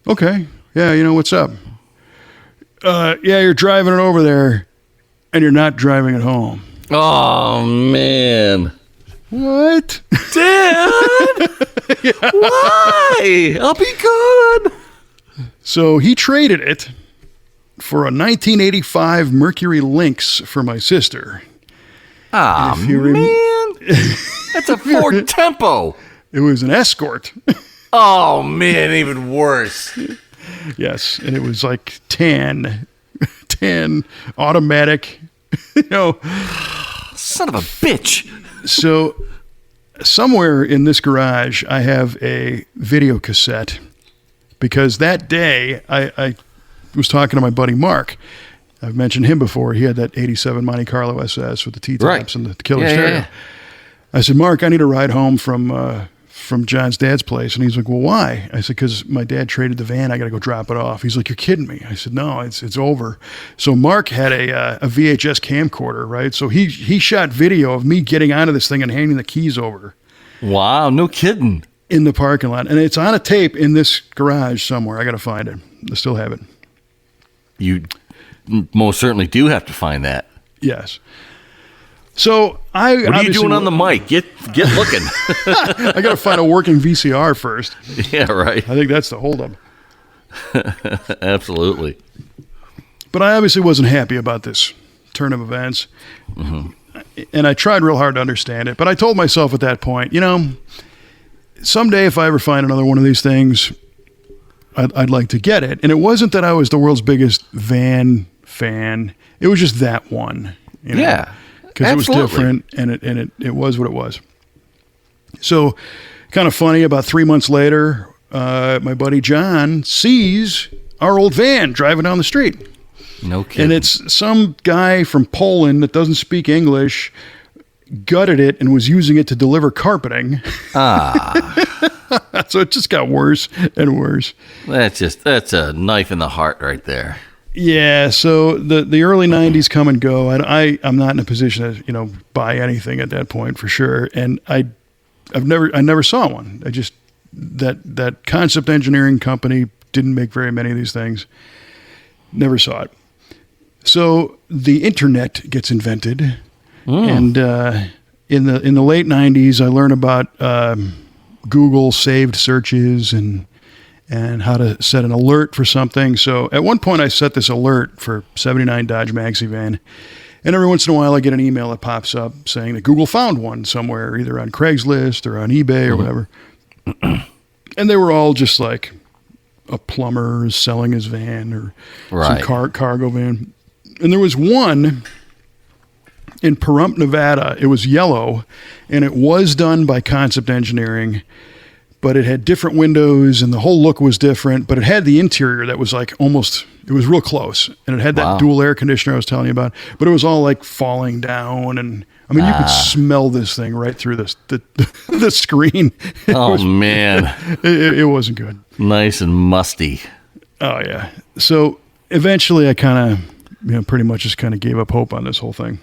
Speaker 1: okay, yeah, what's up? Yeah, you're driving it over there, and you're not driving it home.
Speaker 2: Oh, man.
Speaker 1: What?
Speaker 2: Dad? Why? I'll be good.
Speaker 1: So he traded it for a 1985 Mercury Lynx for my sister.
Speaker 2: Ah, man. That's a Ford Tempo.
Speaker 1: It was an Escort.
Speaker 2: Oh, man, even worse.
Speaker 1: Yes, and it was like tan, automatic,
Speaker 2: Son of a bitch.
Speaker 1: So somewhere in this garage, I have a video cassette because that day I was talking to my buddy Mark. I've mentioned him before. He had that 87 Monte Carlo SS with the T-tops and the killer stereo. Yeah. I said, Mark, I need a ride home from John's dad's place. And he's like, well, why? I said, because my dad traded the van. I got to go drop it off. He's like, you're kidding me. I said, no, it's over. So Mark had a VHS camcorder, right? So he shot video of me getting onto this thing and handing the keys over.
Speaker 2: Wow, no kidding.
Speaker 1: In the parking lot. And it's on a tape in this garage somewhere. I got to find it. I still have it.
Speaker 2: You most certainly do have to find that.
Speaker 1: Yes. So I
Speaker 2: What are you doing on the mic? Get looking.
Speaker 1: I got to find a working VCR first.
Speaker 2: Yeah, right.
Speaker 1: I think that's the holdup.
Speaker 2: Absolutely.
Speaker 1: But I obviously wasn't happy about this turn of events. And I tried real hard to understand it. But I told myself at that point, someday if I ever find another one of these things, I'd like to get it. And it wasn't that I was the world's biggest van fan. It was just that one.
Speaker 2: Yeah.
Speaker 1: Because it was different, and it was what it was. So kind of funny, about 3 months later, my buddy John sees our old van driving down the street.
Speaker 2: No kidding.
Speaker 1: And it's some guy from Poland that doesn't speak English, gutted it, and was using it to deliver carpeting. So it just got worse and worse.
Speaker 2: That's a knife in the heart right there.
Speaker 1: Yeah, so the early 90s come and go, and I'm not in a position to, buy anything at that point for sure. And I never saw one. I just, that concept engineering company didn't make very many of these things. Never saw it. So the internet gets invented, and in the late 90s, I learned about Google saved searches and how to set an alert for something. So at one point, I set this alert for 79 Dodge Maxivan, and every once in a while, I get an email that pops up saying that Google found one somewhere, either on Craigslist or on eBay or whatever. And they were all just like a plumber selling his van or some cargo van. And there was one in Pahrump, Nevada. It was yellow, and it was done by Concept Engineering, but it had different windows, and the whole look was different, but it had the interior that was like almost, it was real close. And it had that dual air conditioner I was telling you about, but it was all like falling down. And I mean, you could smell this thing right through the screen.
Speaker 2: Man.
Speaker 1: It wasn't good.
Speaker 2: Nice and musty.
Speaker 1: Oh yeah. So eventually I kind of, pretty much just kind of gave up hope on this whole thing.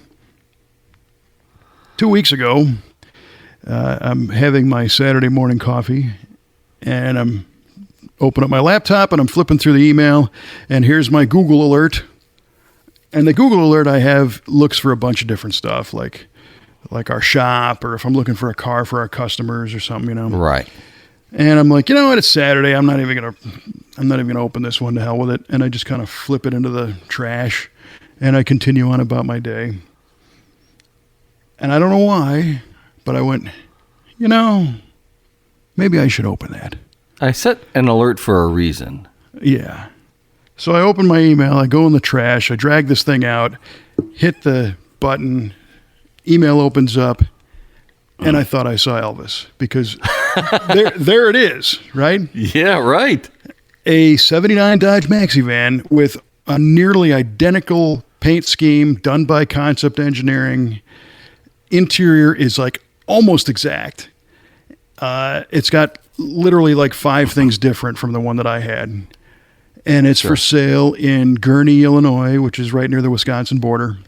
Speaker 1: 2 weeks ago, I'm having my Saturday morning coffee, and I'm open up my laptop and I'm flipping through the email, and here's my Google alert. And the Google alert I have looks for a bunch of different stuff, like our shop, or if I'm looking for a car for our customers or something,
Speaker 2: Right.
Speaker 1: And I'm like, you know what? It's Saturday. I'm not even gonna open this one. To hell with it. And I just kind of flip it into the trash, and I continue on about my day. And I don't know why, but I went, maybe I should open that.
Speaker 2: I set an alert for a reason.
Speaker 1: Yeah. So I open my email, I go in the trash, I drag this thing out, hit the button, email opens up, and I thought I saw Elvis, because there it is, right?
Speaker 2: Yeah, right.
Speaker 1: A 79 Dodge Maxivan with a nearly identical paint scheme done by Concept Engineering. Interior is like almost exact. It's got literally like 5 things different from the one that I had. And it's for sale in Gurnee, Illinois, which is right near the Wisconsin border.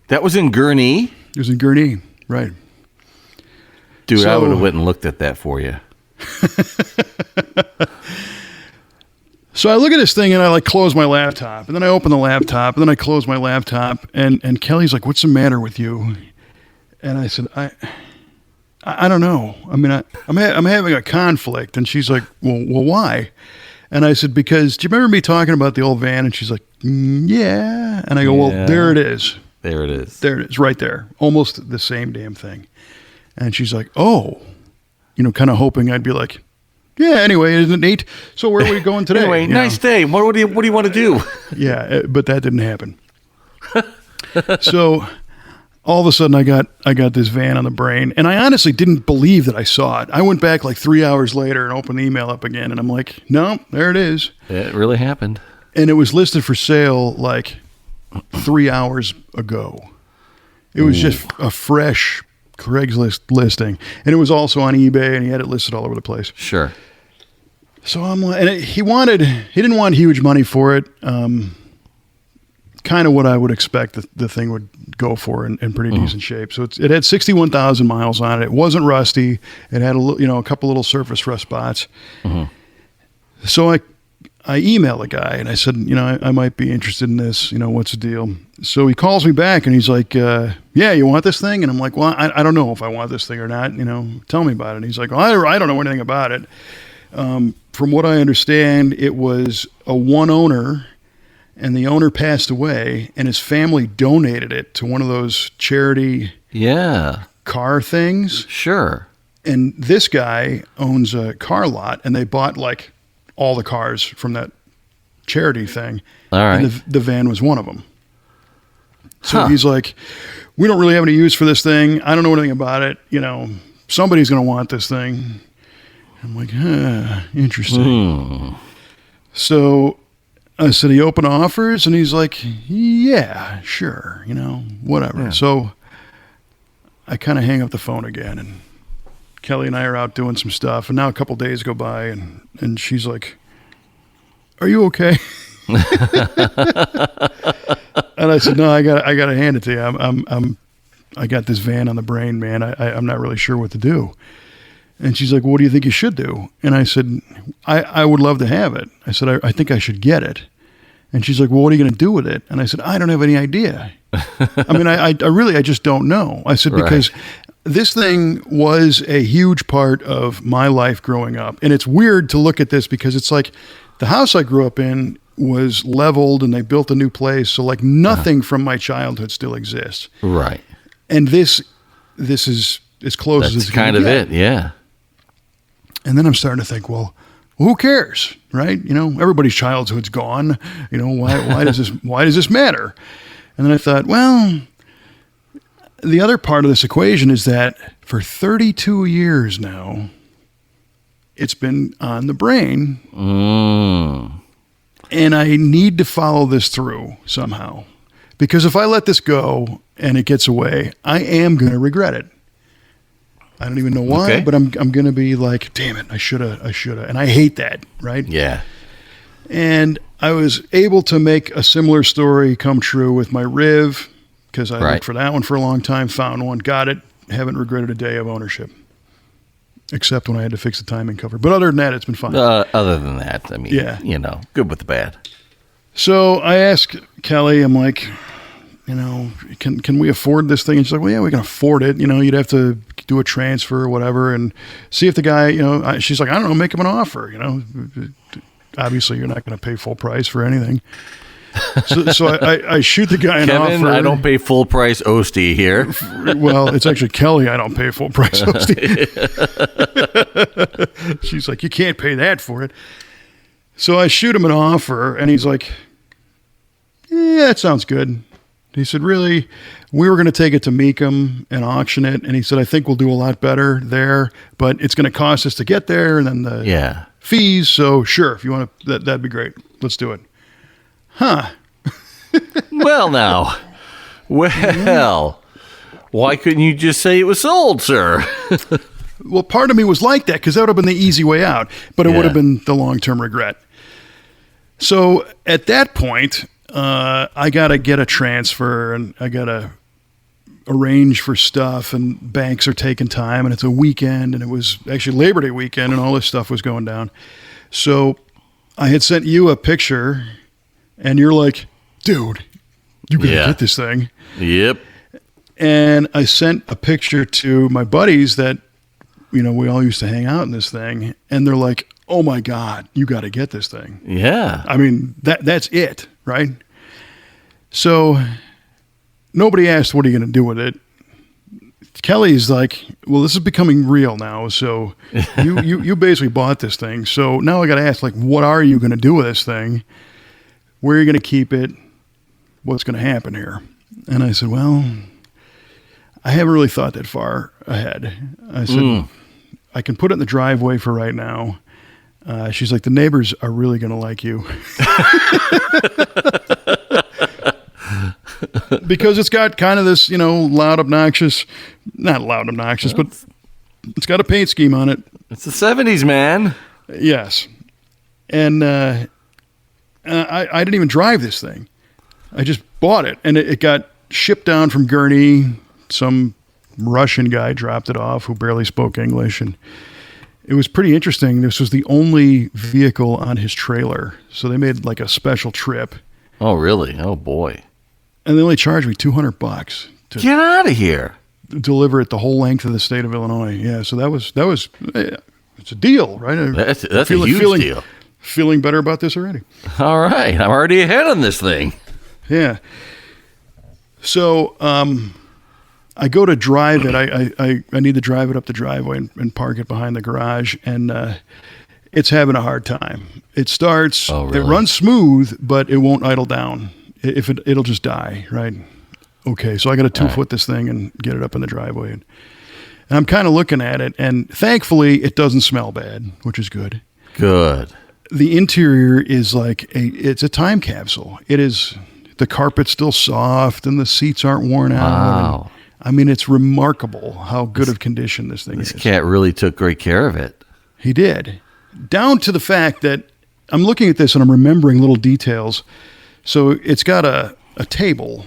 Speaker 2: That was in Gurnee?
Speaker 1: It was in Gurnee, right.
Speaker 2: Dude, I would have went and looked at that for you.
Speaker 1: So I look at this thing and I like close my laptop, and then I open the laptop, and then I close my laptop, and Kelly's like, "What's the matter with you?" And I said, I don't know. I mean, I'm having a conflict. And she's like, well, why? And I said, because do you remember me talking about the old van? And she's like, yeah. And I go, well, there it is.
Speaker 2: There it is.
Speaker 1: There it is, right there. Almost the same damn thing. And she's like, oh, kind of hoping I'd be like, yeah, anyway, isn't it neat? So where are we going today?
Speaker 2: Anyway, nice day. What do you want to do?
Speaker 1: Yeah, but that didn't happen. So all of a sudden I got this van on the brain, and I honestly didn't believe that I saw it. I went back like 3 hours later and opened the email up again, and I'm like, no, there it is.
Speaker 2: It really happened.
Speaker 1: And it was listed for sale like 3 hours ago. It was just a fresh Craigslist listing, and it was also on eBay, and he had it listed all over the place.
Speaker 2: Sure.
Speaker 1: So I'm like, and he didn't want huge money for it. Kind of what I would expect the thing would go for in pretty decent shape. So it had 61,000 miles on it. It wasn't rusty. It had a couple little surface rust spots. So I emailed the guy and I said, I might be interested in this. What's the deal? So he calls me back and he's like, yeah, you want this thing? And I'm like, well, I don't know if I want this thing or not. Tell me about it. And he's like, well, I don't know anything about it. From what I understand, it was a one owner, and the owner passed away, and his family donated it to one of those charity car things.
Speaker 2: Sure.
Speaker 1: And this guy owns a car lot, and they bought like all the cars from that charity thing.
Speaker 2: All right.
Speaker 1: And the van was one of them. So he's like, we don't really have any use for this thing. I don't know anything about it. Somebody's going to want this thing. I'm like, interesting. So I said, he open offers? And he's like, yeah, sure, whatever. Yeah. So I kind of hang up the phone again, and Kelly and I are out doing some stuff. And now a couple days go by, and she's like, are you okay? And I said, no, I got to hand it to you. I got this van on the brain, man. I'm not really sure what to do. And she's like, well, what do you think you should do? And I said, I would love to have it. I said, I think I should get it. And she's like, well, what are you going to do with it? And I said, I don't have any idea. I mean, I really just don't know. I said, because this thing was a huge part of my life growing up. And it's weird to look at this because it's like the house I grew up in was leveled and they built a new place. So like nothing from my childhood still exists.
Speaker 2: Right.
Speaker 1: And this is as close as it's
Speaker 2: kind of
Speaker 1: get.
Speaker 2: It. Yeah.
Speaker 1: And then I'm starting to think, well, who cares, right? Everybody's childhood's gone. Why does this matter? And then I thought, well, the other part of this equation is that for 32 years now, it's been on the brain. And I need to follow this through somehow. Because if I let this go and it gets away, I am going to regret it. I don't even know why, but I'm going to be like, damn it, I shoulda. And I hate that, right?
Speaker 2: Yeah.
Speaker 1: And I was able to make a similar story come true with my Riv, because I looked for that one for a long time, found one, got it, haven't regretted a day of ownership. Except when I had to fix the timing cover. But other than that, it's been fine.
Speaker 2: Other than that, I mean, good with the bad.
Speaker 1: So I asked Kelly, I'm like, can we afford this thing? And she's like, well, yeah, we can afford it. You'd have to do a transfer or whatever and see if the guy, she's like, I don't know, make him an offer. Obviously you're not going to pay full price for anything. So I shoot the guy an
Speaker 2: Kevin,
Speaker 1: offer.
Speaker 2: I don't pay full price Oeste here.
Speaker 1: Well, it's actually Kelly. I don't pay full price Oeste. She's like, you can't pay that for it. So I shoot him an offer and he's like, yeah, that sounds good. He said, really, we were going to take it to Mecum and auction it. And he said, I think we'll do a lot better there, but it's going to cost us to get there and then the fees. So sure, if you want to, that'd be great. Let's do it. Huh.
Speaker 2: Well, now. Well, why couldn't you just say it was sold, sir?
Speaker 1: Well, part of me was like that because that would have been the easy way out, but it would have been the long-term regret. So at that point, I got to get a transfer and I got to arrange for stuff and banks are taking time and it's a weekend and it was actually Labor Day weekend and all this stuff was going down. So I had sent you a picture and you're like, dude, you got to get this thing.
Speaker 2: Yep.
Speaker 1: And I sent a picture to my buddies that, we all used to hang out in this thing and they're like, oh my God, you got to get this thing.
Speaker 2: Yeah.
Speaker 1: I mean, that's it. Right. So nobody asked, what are you going to do with it? Kelly's like, well, this is becoming real now. So you basically bought this thing. So now I got to ask, like, what are you going to do with this thing? Where are you going to keep it? What's going to happen here? And I said, well, I haven't really thought that far ahead. I said, I can put it in the driveway for right now. She's like, the neighbors are really going to like you. Because it's got kind of this, not loud obnoxious, but it's got a paint scheme on it.
Speaker 2: It's the 70s, man.
Speaker 1: Yes. And I didn't even drive this thing. I just bought it. And it got shipped down from Gurney. Some Russian guy dropped it off who barely spoke English. And it was pretty interesting. This was the only vehicle on his trailer. So they made like a special trip.
Speaker 2: Oh, really? Oh, boy.
Speaker 1: And they only charged me $200 to
Speaker 2: Get out of here.
Speaker 1: deliver it the whole length of the state of Illinois. Yeah, so that was it's a deal, right?
Speaker 2: That's a huge deal.
Speaker 1: Feeling better about this already.
Speaker 2: All right. I'm already ahead on this thing.
Speaker 1: Yeah. So I go to drive it. I need to drive it up the driveway and park it behind the garage, and it's having a hard time. It starts.
Speaker 2: Oh, really?
Speaker 1: It runs smooth, but it won't idle down. If it'll just die, right? Okay, so I got to 2-foot this thing and get it up in the driveway, and I'm kind of looking at it, and thankfully it doesn't smell bad, which is good.
Speaker 2: Good.
Speaker 1: The interior is like it's a time capsule. It is. The carpet's still soft and the seats aren't worn out.
Speaker 2: Wow.
Speaker 1: I mean, it's remarkable how good of condition this thing is.
Speaker 2: This cat really took great care of it.
Speaker 1: He did. Down to the fact that I'm looking at this and I'm remembering little details. So it's got a table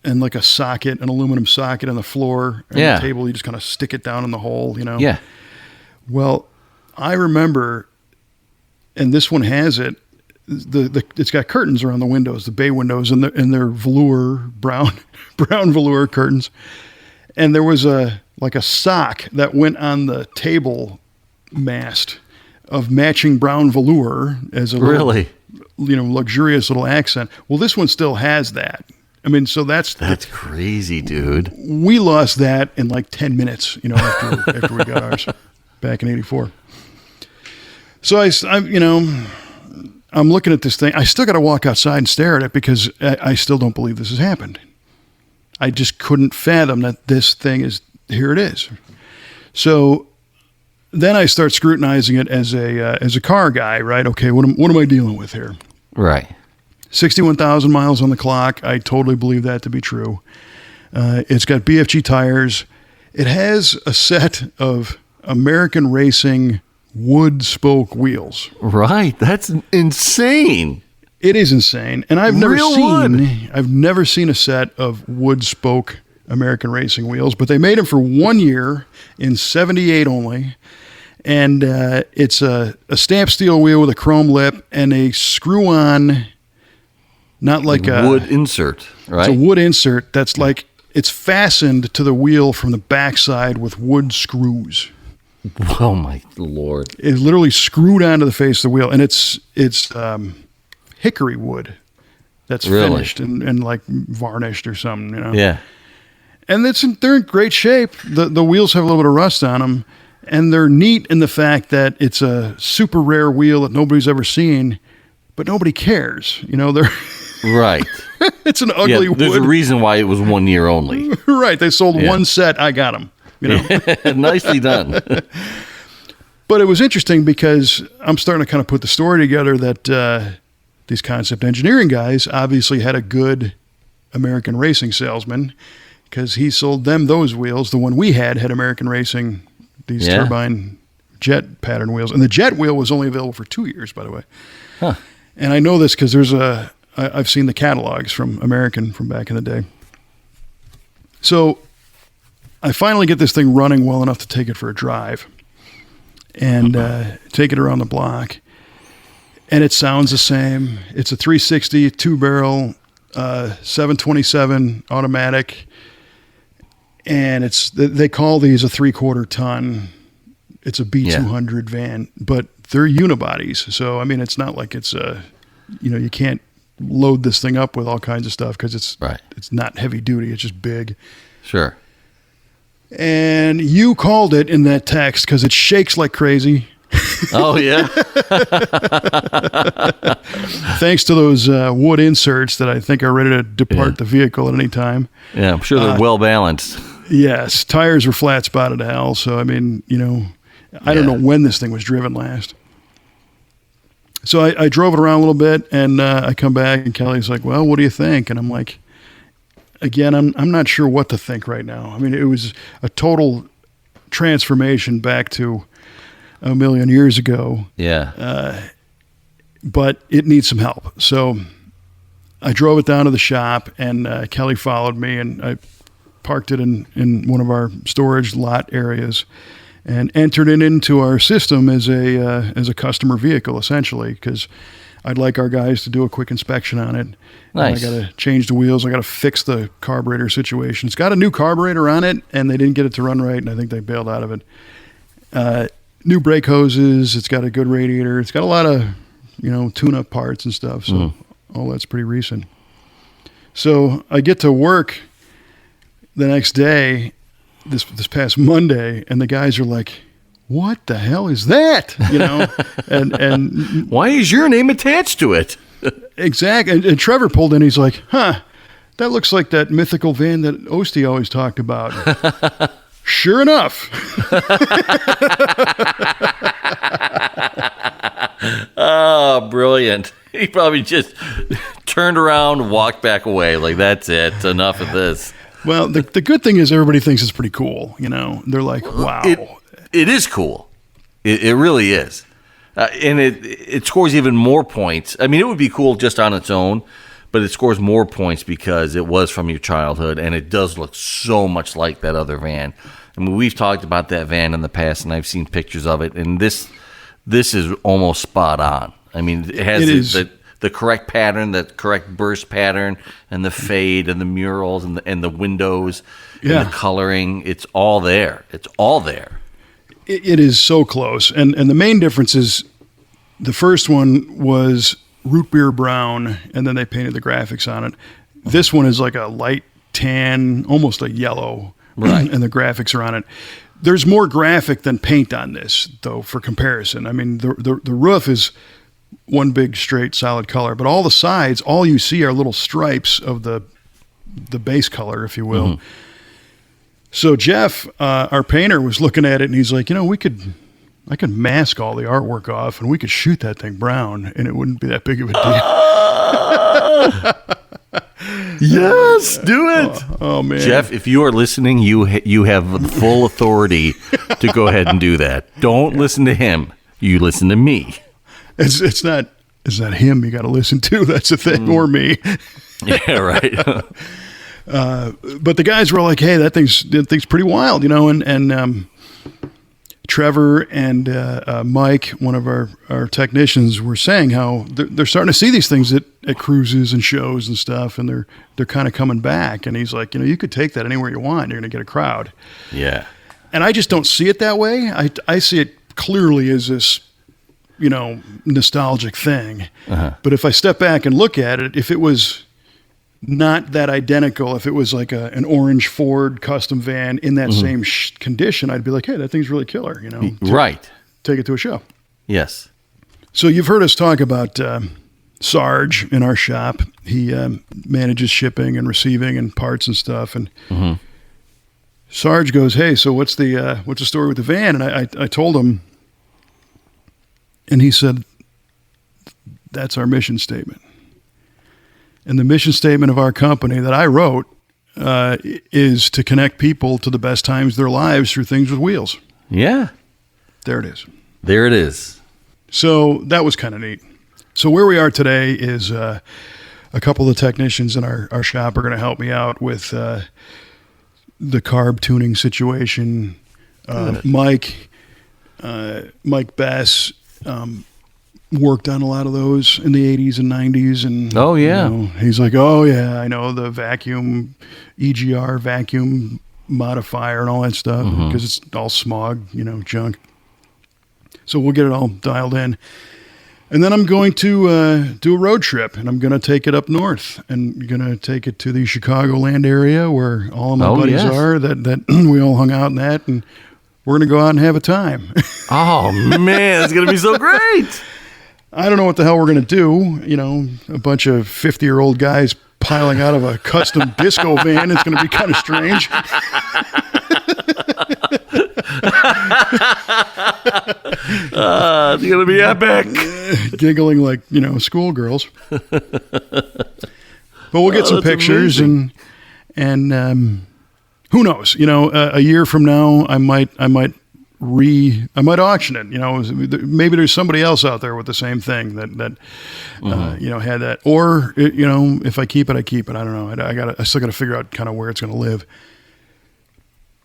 Speaker 1: and like a socket, an aluminum socket on the floor. And
Speaker 2: Yeah.
Speaker 1: the table, you just kind of stick it down in the hole, you know?
Speaker 2: Yeah.
Speaker 1: Well, I remember, and this one has it, it's got curtains around the windows, the bay windows, and they're velour, brown velour curtains. And there was a sock that went on the table mast of matching brown velour as a
Speaker 2: Really?
Speaker 1: luxurious little accent. Well, this one still has that. I mean, so that's
Speaker 2: crazy, dude.
Speaker 1: we lost that in like 10 minutes, after we got ours back in '84. So I'm looking at this thing. I still got to walk outside and stare at it because I still don't believe this has happened. I just couldn't fathom that this thing is, here it is. So then I start scrutinizing it as a car guy, right? Okay, what am I dealing with here?
Speaker 2: Right.
Speaker 1: 61,000 miles on the clock. I totally believe that to be true. It's got BFG tires. It has a set of American Racing wood spoke wheels.
Speaker 2: Right. That's insane.
Speaker 1: It is insane. And I've never seen a set of wood spoke American Racing wheels, but they made them for 1 year in '78 only. And it's a stamped steel wheel with a chrome lip and a screw on, not like a
Speaker 2: wood insert, right?
Speaker 1: It's a wood insert that's like, it's fastened to the wheel from the backside with wood screws.
Speaker 2: Oh my Lord.
Speaker 1: It's literally screwed onto the face of the wheel, and it's hickory wood that's finished and like varnished or something,
Speaker 2: Yeah.
Speaker 1: And they're in great shape. The wheels have a little bit of rust on them, and they're neat in the fact that it's a super rare wheel that nobody's ever seen, but nobody cares. They're
Speaker 2: Right.
Speaker 1: it's an ugly wood.
Speaker 2: There's a reason why it was 1 year only.
Speaker 1: Right. They sold one set. I got them.
Speaker 2: Nicely done.
Speaker 1: But it was interesting because I'm starting to kind of put the story together that these concept engineering guys obviously had a good American Racing salesman because he sold them those wheels. The one we had American Racing, these turbine jet pattern wheels. And the jet wheel was only available for 2 years, by the way.
Speaker 2: Huh.
Speaker 1: And I know this because I've seen the catalogs from American from back in the day. So I finally get this thing running well enough to take it for a drive and take it around the block. And it sounds the same. It's a 360 2-barrel 727 automatic. And they call these a 3/4 ton. It's a B200 van, but they're unibodies. So, I mean, it's not like it's you can't load this thing up with all kinds of stuff because it's not heavy duty. It's just big.
Speaker 2: Sure.
Speaker 1: And you called it in that text because it shakes like crazy.
Speaker 2: Oh, yeah.
Speaker 1: Thanks to those wood inserts that I think are ready to depart the vehicle at any time.
Speaker 2: Yeah, I'm sure they're well balanced.
Speaker 1: Yes. Tires are flat spotted to hell. So, I mean, I don't know when this thing was driven last. So I drove it around a little bit and I come back and Kelly's like, well, what do you think? And I'm like, again, I'm not sure what to think right now. I mean, it was a total transformation back to a million years ago.
Speaker 2: Yeah.
Speaker 1: But it needs some help. So I drove it down to the shop and Kelly followed me and I parked it in one of our storage lot areas. and entered it into our system as a customer vehicle, essentially, because I'd like our guys to do a quick inspection on it.
Speaker 2: Nice.
Speaker 1: And I got to change the wheels. I got to fix the carburetor situation. It's got a new carburetor on it, and they didn't get it to run right, and I think they bailed out of it. New brake hoses. It's got a good radiator. It's got a lot of, tune-up parts and stuff. So all that's pretty recent. So I get to work the next day, this past Monday, and the guys are like, "What the hell is that?" and
Speaker 2: Why is your name attached to it?
Speaker 1: exactly. And Trevor pulled in. He's like, "Huh, that looks like that mythical van that Oeste always talked about." Sure enough.
Speaker 2: Oh, brilliant. He probably just turned around, walked back away. Like, that's it. Enough of this.
Speaker 1: Well, the good thing is everybody thinks it's pretty cool. They're like, "Wow."
Speaker 2: It is cool. It really is. And it scores even more points. I mean, it would be cool just on its own, but it scores more points because it was from your childhood, and it does look so much like that other van. I mean, we've talked about that van in the past, and I've seen pictures of it, and this is almost spot on. I mean, it has the correct pattern, the correct burst pattern, and the fade, and the murals, and the windows, and the coloring. It's all there. It's all there.
Speaker 1: It is so close. And the main difference is the first one was root beer brown, and then they painted the graphics on it. This one is like a light tan, almost a yellow,
Speaker 2: right?
Speaker 1: And the graphics are on it. There's more graphic than paint on this, though, for comparison. I mean, the roof is one big, straight, solid color, but all the sides, all you see are little stripes of the base color, if you will. Mm-hmm. So Jeff, our painter, was looking at it, and he's like, I could mask all the artwork off, and we could shoot that thing brown, and it wouldn't be that big of a deal.
Speaker 2: Yes, do it.
Speaker 1: Oh man,
Speaker 2: Jeff, if you are listening, you have full authority to go ahead and do that. Don't listen to him. You listen to me.
Speaker 1: It's not him you got to listen to. That's the thing, or me.
Speaker 2: Yeah, right.
Speaker 1: But the guys were like, "Hey, that thing's pretty wild," and Trevor and Mike, one of our technicians, were saying how they're starting to see these things at cruises and shows and stuff, and they're kind of coming back. And he's like, you could take that anywhere you want. You're going to get a crowd.
Speaker 2: Yeah.
Speaker 1: And I just don't see it that way. I see it clearly as this, nostalgic thing. Uh-huh. But if I step back and look at it, if it was not that identical, if it was like an orange Ford custom van in that same condition, I'd be like, hey, that thing's really killer,
Speaker 2: Right.
Speaker 1: Take it to a show.
Speaker 2: Yes.
Speaker 1: So you've heard us talk about Sarge in our shop. He manages shipping and receiving and parts and stuff. And Sarge goes, hey, so what's the story with the van? And I told him, and he said, that's our mission statement. And the mission statement of our company that I wrote is to connect people to the best times of their lives through things with wheels.
Speaker 2: Yeah.
Speaker 1: There it is.
Speaker 2: There it is.
Speaker 1: So that was kind of neat. So where we are today is a couple of the technicians in our shop are going to help me out with the carb tuning situation. Mike Bess worked on a lot of those in the 80s and 90s. And
Speaker 2: oh, yeah.
Speaker 1: He's like, oh, yeah, I know the vacuum, EGR vacuum modifier and all that stuff because it's all smog, junk. So we'll get it all dialed in. And then I'm going to do a road trip, and I'm going to take it up north, and going to take it to the Chicagoland area where all of my buddies are that we all hung out in that, and we're going to go out and have a time.
Speaker 2: Oh, man, it's going to be so great.
Speaker 1: I don't know what the hell we're going to do. A bunch of 50-year-old guys piling out of a custom disco van. It's going to be kind of strange.
Speaker 2: It's going to be epic.
Speaker 1: Giggling like, schoolgirls. But we'll get some pictures amazing. and who knows? A year from now, I might auction it. Maybe there's somebody else out there with the same thing that had that. Or if I keep it, I keep it. I don't know. I still got to figure out kind of where it's going to live.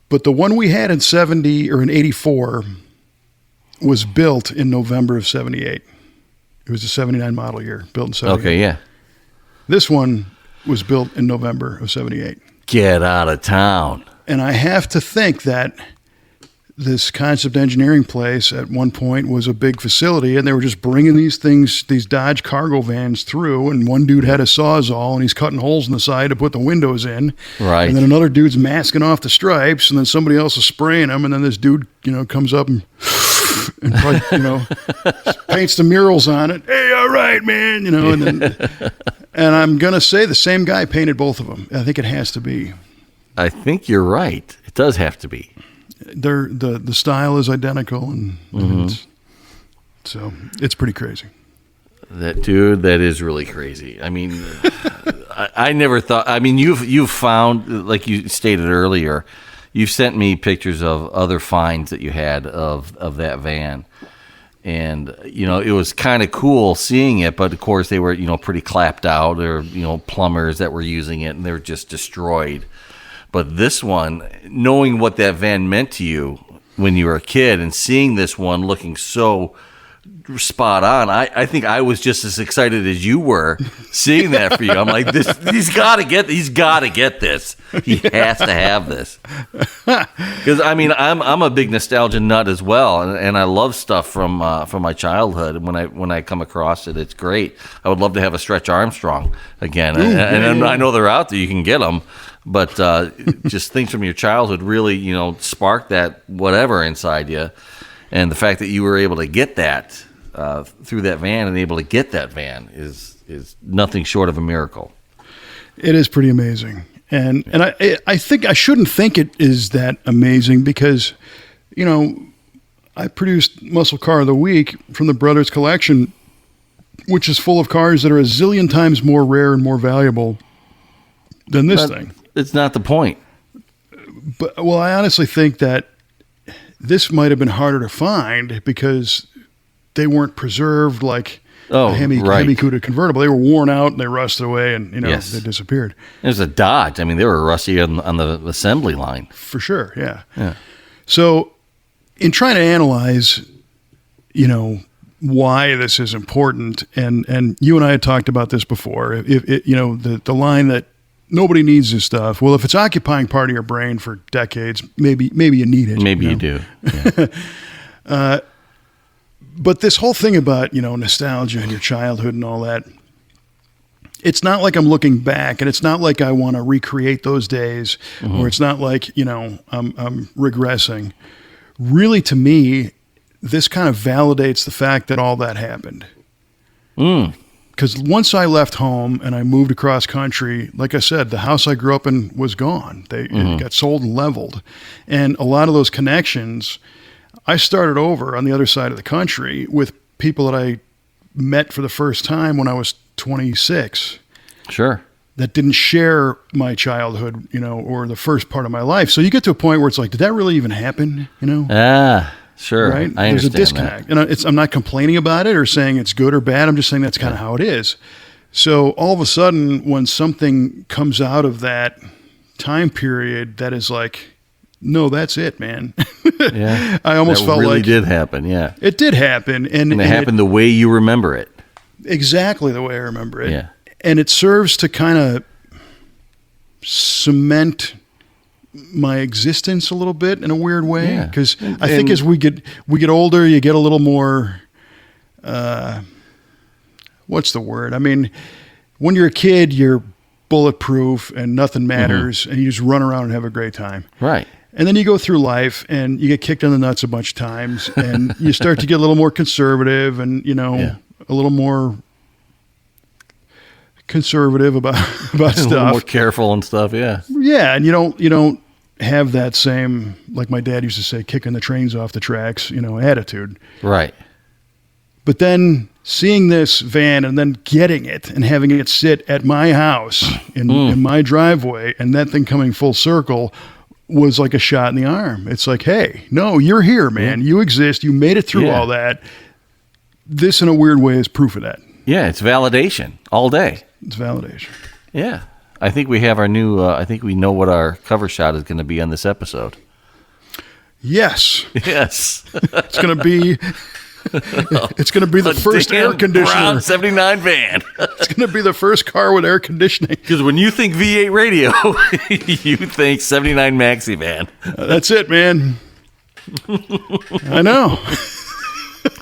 Speaker 1: But the one we had in 70 or in 84 was built in November of 78. It was a 79 model year, built in 78.
Speaker 2: Okay, yeah.
Speaker 1: This one was built in November of 78.
Speaker 2: Get out of town.
Speaker 1: And I have to think that this concept engineering place at one point was a big facility, and they were just bringing these things, these Dodge cargo vans through, and one dude had a Sawzall, and he's cutting holes in the side to put the windows in.
Speaker 2: Right.
Speaker 1: And then another dude's masking off the stripes, and then somebody else is spraying them, and then this dude, comes up and probably, paints the murals on it. Hey, all right, man, and I'm going to say the same guy painted both of them. I think it has to be.
Speaker 2: I think you're right. It does have to be.
Speaker 1: The style is identical, and so it's pretty crazy.
Speaker 2: That is really crazy. I mean, I never thought. I mean, you've found, like you stated earlier, you've sent me pictures of other finds that you had of that van, and it was kind of cool seeing it. But of course, they were pretty clapped out, or plumbers that were using it, and they were just destroyed. But this one, knowing what that van meant to you when you were a kid and seeing this one looking so spot on, I think I was just as excited as you were seeing that for you. I'm like, he's got to get this. He has to have this. Because I mean, I'm a big nostalgia nut as well, and I love stuff from my childhood. And when I come across it, it's great. I would love to have a Stretch Armstrong again, and I know they're out there. You can get them. But just things from your childhood really, spark that whatever inside you. And the fact that you were able to get that through that van and able to get that van is nothing short of a miracle.
Speaker 1: It is pretty amazing. And I think I shouldn't think it is that amazing because, I produced Muscle Car of the Week from the Brothers Collection, which is full of cars that are a zillion times more rare and more valuable than this thing.
Speaker 2: It's not the point.
Speaker 1: But I honestly think that this might have been harder to find because they weren't preserved like a Hemi Cuda convertible. They were worn out and they rusted away, and
Speaker 2: Yes.
Speaker 1: they disappeared.
Speaker 2: It was a Dodge. I mean, they were rusty on the assembly line.
Speaker 1: For sure, yeah. So, in trying to analyze, why this is important, and you and I had talked about this before. If the line that nobody needs this stuff. Well, if it's occupying part of your brain for decades, maybe you need it.
Speaker 2: Maybe you do. Yeah.
Speaker 1: But this whole thing about, nostalgia and your childhood and all that, it's not like I'm looking back, and it's not like I want to recreate those days, or it's not like, I'm regressing. Really, to me, this kind of validates the fact that all that happened. Because once I left home and I moved across country, like I said, the house I grew up in was gone. It got sold and leveled. And a lot of those connections, I started over on the other side of the country with people that I met for the first time when I was 26.
Speaker 2: Sure.
Speaker 1: That didn't share my childhood, or the first part of my life. So you get to a point where it's like, did that really even happen?
Speaker 2: Sure.
Speaker 1: Right?
Speaker 2: I
Speaker 1: There's a
Speaker 2: understand
Speaker 1: disconnect.
Speaker 2: that.
Speaker 1: And I'm not complaining about it or saying it's good or bad. I'm just saying that's kind of how it is. So all of a sudden, when something comes out of that time period that is like, no, that's it, man.
Speaker 2: Yeah.
Speaker 1: I almost felt
Speaker 2: really
Speaker 1: like
Speaker 2: did happen. Yeah.
Speaker 1: it did happen. And
Speaker 2: it happened the way you remember it.
Speaker 1: Exactly the way I remember it.
Speaker 2: Yeah.
Speaker 1: And it serves to kind of cement my existence a little bit in a weird way, because I think as we get older, you get a little more what's the word? I mean, when you're a kid, you're bulletproof and nothing matters, and you just run around and have a great time.
Speaker 2: Right.
Speaker 1: And then you go through life and you get kicked in the nuts a bunch of times, and you start to get a little more conservative and a little more conservative about stuff.
Speaker 2: A little more careful and stuff. Yeah.
Speaker 1: Yeah, and you don't have that same, like my dad used to say, kicking the trains off the tracks, attitude.
Speaker 2: Right.
Speaker 1: But then seeing this van and then getting it and having it sit at my house in my driveway, and that thing coming full circle was like a shot in the arm. It's like, hey, no, you're here, man. You exist. You made it through all that. This, in a weird way, is proof of that.
Speaker 2: Yeah, it's validation all day.
Speaker 1: It's validation.
Speaker 2: Yeah. I think we have our new, I think we know what our cover shot is going to be on this episode.
Speaker 1: Yes.
Speaker 2: Yes.
Speaker 1: It's going to be the first air conditioner.
Speaker 2: Brown 79 van.
Speaker 1: It's going to be the first car with air conditioning.
Speaker 2: Because when you think V8 radio, you think 79 Maxivan.
Speaker 1: That's it, man. I know.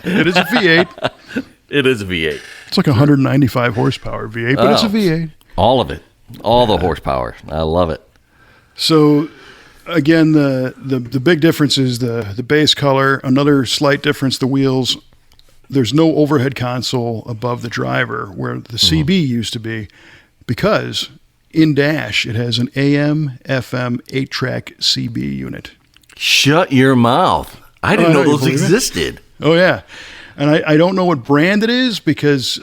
Speaker 1: It is a V8.
Speaker 2: It is a V8.
Speaker 1: It's like 195 horsepower V8, but it's a V8.
Speaker 2: All of it. All the horsepower. I love it.
Speaker 1: So, again, the big difference is the base color. Another slight difference, the wheels. There's no overhead console above the driver where the CB used to be, because in dash it has an AM, FM, 8-track CB unit.
Speaker 2: Shut your mouth. I didn't know those existed.
Speaker 1: Oh, yeah. And I don't know what brand it is, because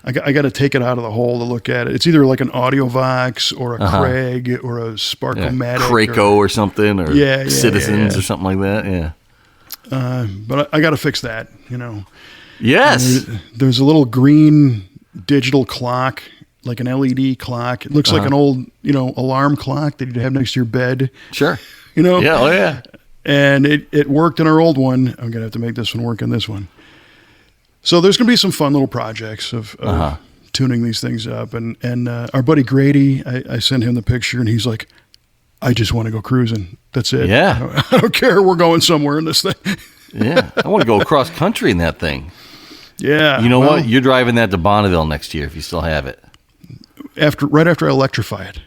Speaker 1: I got to take it out of the hole to look at it. It's either like an AudioVox or a Craig or a Sparkomatic.
Speaker 2: Craco or something, or Citizens or something like that, yeah.
Speaker 1: But I got to fix that, you know.
Speaker 2: Yes.
Speaker 1: There's a little green digital clock, like an LED clock. It looks like an old, alarm clock that you'd have next to your bed.
Speaker 2: Sure.
Speaker 1: Yeah,
Speaker 2: oh yeah.
Speaker 1: And it worked in our old one. I'm going to have to make this one work in this one. So there's going to be some fun little projects of tuning these things up. And our buddy Grady, I sent him the picture, and he's like, I just want to go cruising. That's it.
Speaker 2: Yeah.
Speaker 1: I don't care. We're going somewhere in this thing.
Speaker 2: Yeah. I want to go across country in that thing.
Speaker 1: Yeah.
Speaker 2: You know what? You're driving that to Bonneville next year if you still have it.
Speaker 1: Right after I electrify it.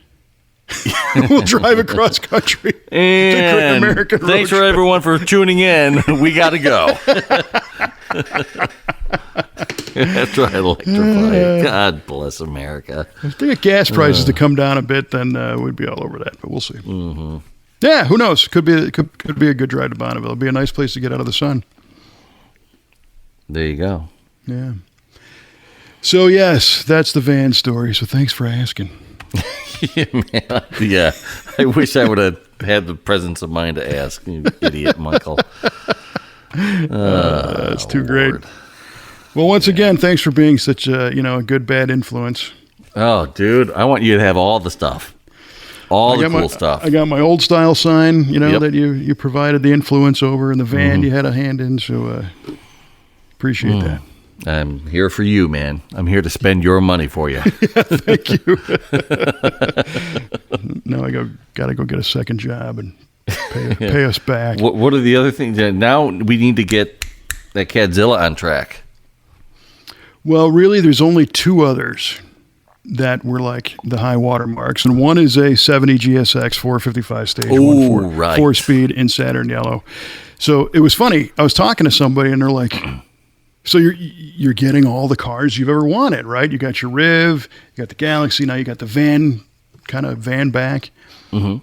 Speaker 1: We'll drive across country.
Speaker 2: And
Speaker 1: American
Speaker 2: thanks for everyone for tuning in. We got to go. After I electrify it. God bless America.
Speaker 1: If they get gas prices to come down a bit, then we'd be all over that. But we'll see. Mm-hmm. Yeah, who knows? Could be a good drive to Bonneville. It'll be a nice place to get out of the sun.
Speaker 2: There you go.
Speaker 1: Yeah. So yes, that's the van story. So thanks for asking.
Speaker 2: Yeah, I wish I would have had the presence of mind to ask. You idiot, Michael.
Speaker 1: That's too great. Well, once again, thanks for being such a good bad influence.
Speaker 2: Oh, dude, I want you to have all the stuff, all the cool stuff.
Speaker 1: I got my old style sign, that you provided the influence over, and the van you had a hand in. So appreciate that.
Speaker 2: I'm here for you, man. I'm here to spend your money for you.
Speaker 1: Yeah, thank you. Now I got to go get a second job and pay us back.
Speaker 2: What are the other things? Now we need to get that Cadzilla on track.
Speaker 1: Well, really, there's only two others that were like the high water marks, and one is a 70 GSX 455 stage, four speed in Saturn yellow. So it was funny. I was talking to somebody, and they're like, so you're getting all the cars you've ever wanted, right? You got your Riv, you got the Galaxy, now you got the van, kind of van back. Mm-hmm.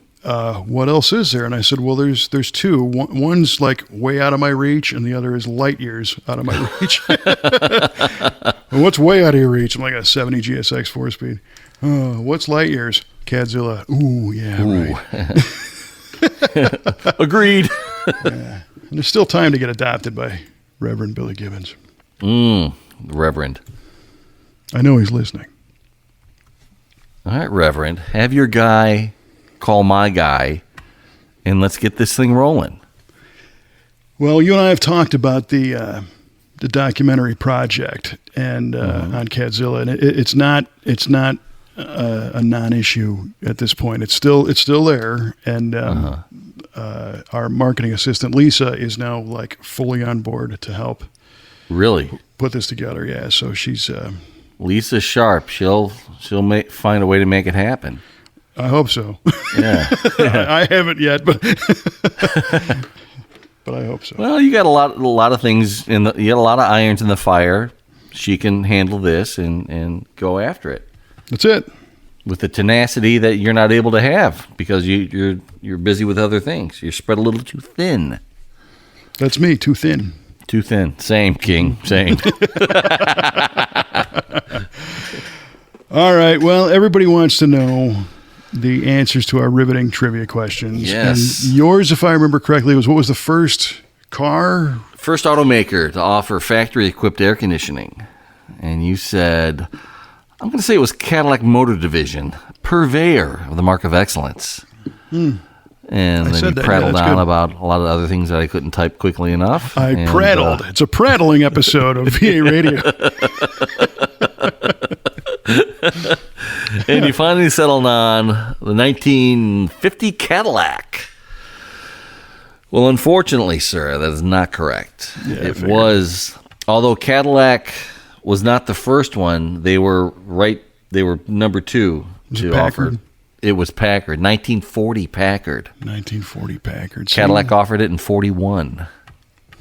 Speaker 1: What else is there? And I said, well, there's two. One's like way out of my reach, and the other is light years out of my reach. Well, what's way out of your reach? I'm like a 70 GSX 4-speed. What's light years? Cadzilla. Ooh, yeah, right.
Speaker 2: Agreed.
Speaker 1: Yeah. And there's still time to get adopted by Reverend Billy Gibbons.
Speaker 2: Reverend.
Speaker 1: I know he's listening.
Speaker 2: All right, Reverend. Have your guy call my guy, and let's get this thing rolling.
Speaker 1: Well, you and I have talked about the documentary project and on Cadzilla, and it's not a non-issue at this point. It's still there, and our marketing assistant Lisa is now like fully on board to help.
Speaker 2: Really?
Speaker 1: Put this together, yeah. So she's
Speaker 2: Lisa's sharp. She'll find a way to make it happen.
Speaker 1: I hope so.
Speaker 2: Yeah.
Speaker 1: I haven't yet, but but I hope so.
Speaker 2: Well, you got a lot of things you got a lot of irons in the fire. She can handle this and go after it.
Speaker 1: That's it.
Speaker 2: With the tenacity that you're not able to have because you're busy with other things. You're spread a little too thin.
Speaker 1: That's me, too thin.
Speaker 2: Too thin. Same, King. Same.
Speaker 1: All right. Well, everybody wants to know the answers to our riveting trivia questions.
Speaker 2: Yes.
Speaker 1: And yours, if I remember correctly, what was the first car?
Speaker 2: First automaker to offer factory-equipped air conditioning. And you said, I'm going to say it was Cadillac Motor Division, purveyor of the Mark of Excellence. And then you
Speaker 1: said that, yeah,
Speaker 2: prattled
Speaker 1: that's
Speaker 2: on
Speaker 1: good.
Speaker 2: about a lot of other things that I couldn't type quickly enough.
Speaker 1: I prattled. It's a prattling episode of VA Radio.
Speaker 2: And you finally settled on the 1950 Cadillac. Well, unfortunately, sir, that is not correct.
Speaker 1: Yeah, I
Speaker 2: it
Speaker 1: figured.
Speaker 2: was, although Cadillac was not the first one, they were number 2
Speaker 1: Was it
Speaker 2: to
Speaker 1: Packard?
Speaker 2: offer. It was Packard, 1940 Packard.
Speaker 1: 1940 Packard.
Speaker 2: Cadillac offered it in 41.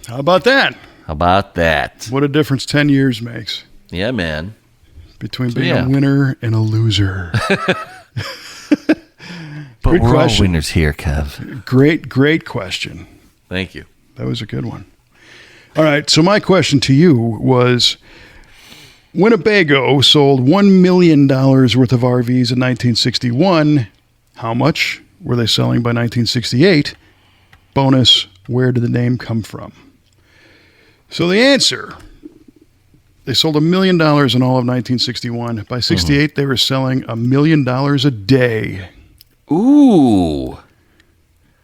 Speaker 1: How about that?
Speaker 2: How about that?
Speaker 1: What a difference 10 years makes
Speaker 2: Yeah, man.
Speaker 1: between being
Speaker 2: yeah.
Speaker 1: a winner and a loser.
Speaker 2: But
Speaker 1: Good
Speaker 2: we're
Speaker 1: question.
Speaker 2: all winners here, Kev.
Speaker 1: Great question.
Speaker 2: Thank you.
Speaker 1: That was a good one. All right, so my question to you was, Winnebago sold $1 million worth of RVs in 1961. How much were they selling by 1968? Bonus, where did the name come from? So the answer, they sold $1 million in all of 1961. By 68, they were selling $1 million a day.
Speaker 2: Ooh.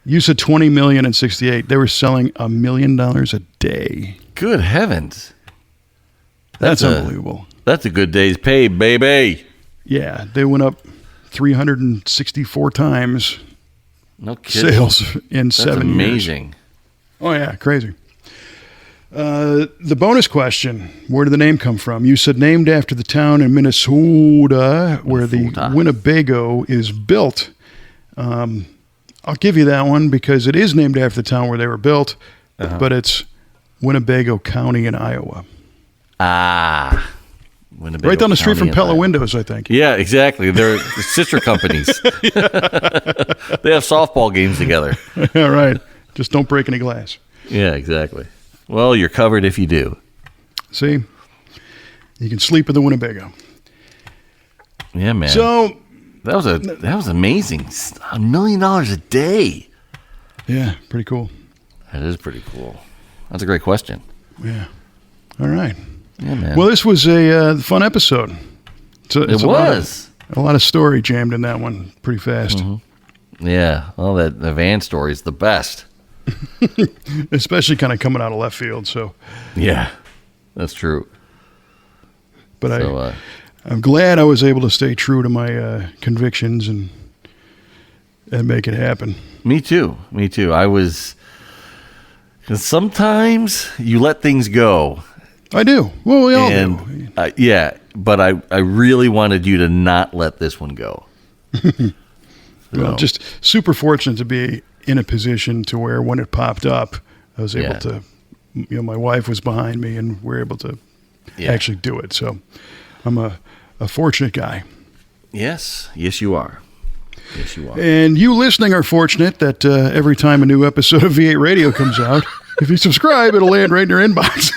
Speaker 1: You said 20 million in 68. They were selling $1 million a day.
Speaker 2: Good heavens.
Speaker 1: That's
Speaker 2: a-
Speaker 1: unbelievable.
Speaker 2: That's a good day's pay, baby.
Speaker 1: Yeah, they went up 364 times
Speaker 2: No kidding.
Speaker 1: sales in
Speaker 2: That's
Speaker 1: 7 years.
Speaker 2: amazing.
Speaker 1: Oh, yeah, crazy. The bonus question, where did the name come from? You said named after the town in Minnesota where
Speaker 2: Minnesota.
Speaker 1: the Winnebago is built. I'll give you that one because it is named after the town where they were built, but it's Winnebago County in Iowa.
Speaker 2: Ah. Winnebago
Speaker 1: Right down the street
Speaker 2: County
Speaker 1: from
Speaker 2: in
Speaker 1: Pella
Speaker 2: Iowa.
Speaker 1: Windows, I think.
Speaker 2: Yeah, exactly. They're sister companies. They have softball games together.
Speaker 1: All right. Just don't break any glass.
Speaker 2: Yeah, exactly. Well, you're covered if you do.
Speaker 1: See? You can sleep in the Winnebago.
Speaker 2: Yeah, man.
Speaker 1: So,
Speaker 2: that was amazing. $1 million a day.
Speaker 1: yeah, pretty cool.
Speaker 2: That is pretty cool. That's a great question.
Speaker 1: Yeah. All right.
Speaker 2: Yeah, man.
Speaker 1: Well, this was a fun episode. It's
Speaker 2: it
Speaker 1: a
Speaker 2: was.
Speaker 1: a lot of story jammed in that one pretty fast,
Speaker 2: Yeah. Well, the van story is the best.
Speaker 1: especially kind of coming out of left field. So,
Speaker 2: Yeah, that's true.
Speaker 1: but
Speaker 2: So,
Speaker 1: I'm glad I was able to stay true to my convictions and make it happen.
Speaker 2: me too. Me too. I was. 'Cause sometimes you let things go,
Speaker 1: I do. Well, we all do.
Speaker 2: and yeah, but I really wanted you to not let this one go.
Speaker 1: Well, just super fortunate to be in a position to where when it popped up, I was able
Speaker 2: Yeah.
Speaker 1: to, my wife was behind me and we were able to
Speaker 2: Yeah.
Speaker 1: actually do it. So I'm a fortunate guy.
Speaker 2: Yes, you are. Yes, you are.
Speaker 1: And you listening are fortunate that every time a new episode of V8 Radio comes out, if you subscribe, it'll land right in your inbox.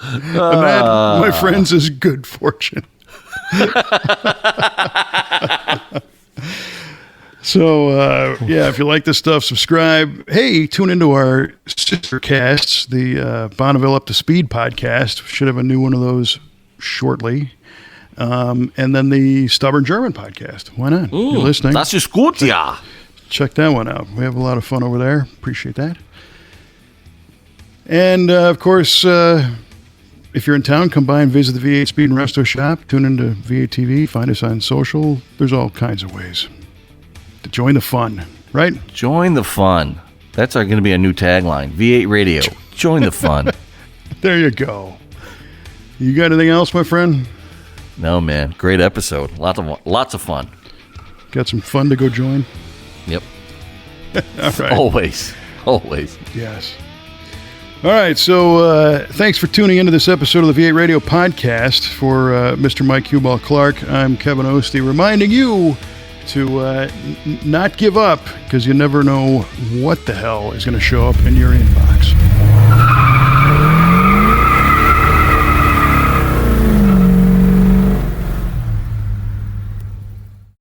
Speaker 1: And that, my friends, is good fortune. So, yeah, if you like this stuff, subscribe. Hey, tune into our sister casts, the Bonneville Up to Speed podcast. Should have a new one of those shortly. And then the Stubborn German podcast. Why not? You're listening.
Speaker 2: Das ist gut, ja.
Speaker 1: Check that one out. We have a lot of fun over there. Appreciate that. And, of course, if you're in town, come by and visit the V8 Speed and Resto shop. Tune into V8 TV. Find us on social. There's all kinds of ways to join the fun, right?
Speaker 2: Join the fun. That's going to be a new tagline. V8 Radio. Join the fun.
Speaker 1: There you go. You got anything else, my friend?
Speaker 2: No, man. Great episode. Lots of fun.
Speaker 1: Got some fun to go join?
Speaker 2: Yep.
Speaker 1: All right.
Speaker 2: Always.
Speaker 1: Yes. All right, so thanks for tuning into this episode of the V8 Radio podcast. For Mr. Mike Hubal Clarke, I'm Kevin Oeste, reminding you to not give up, because you never know what the hell is going to show up in your inbox.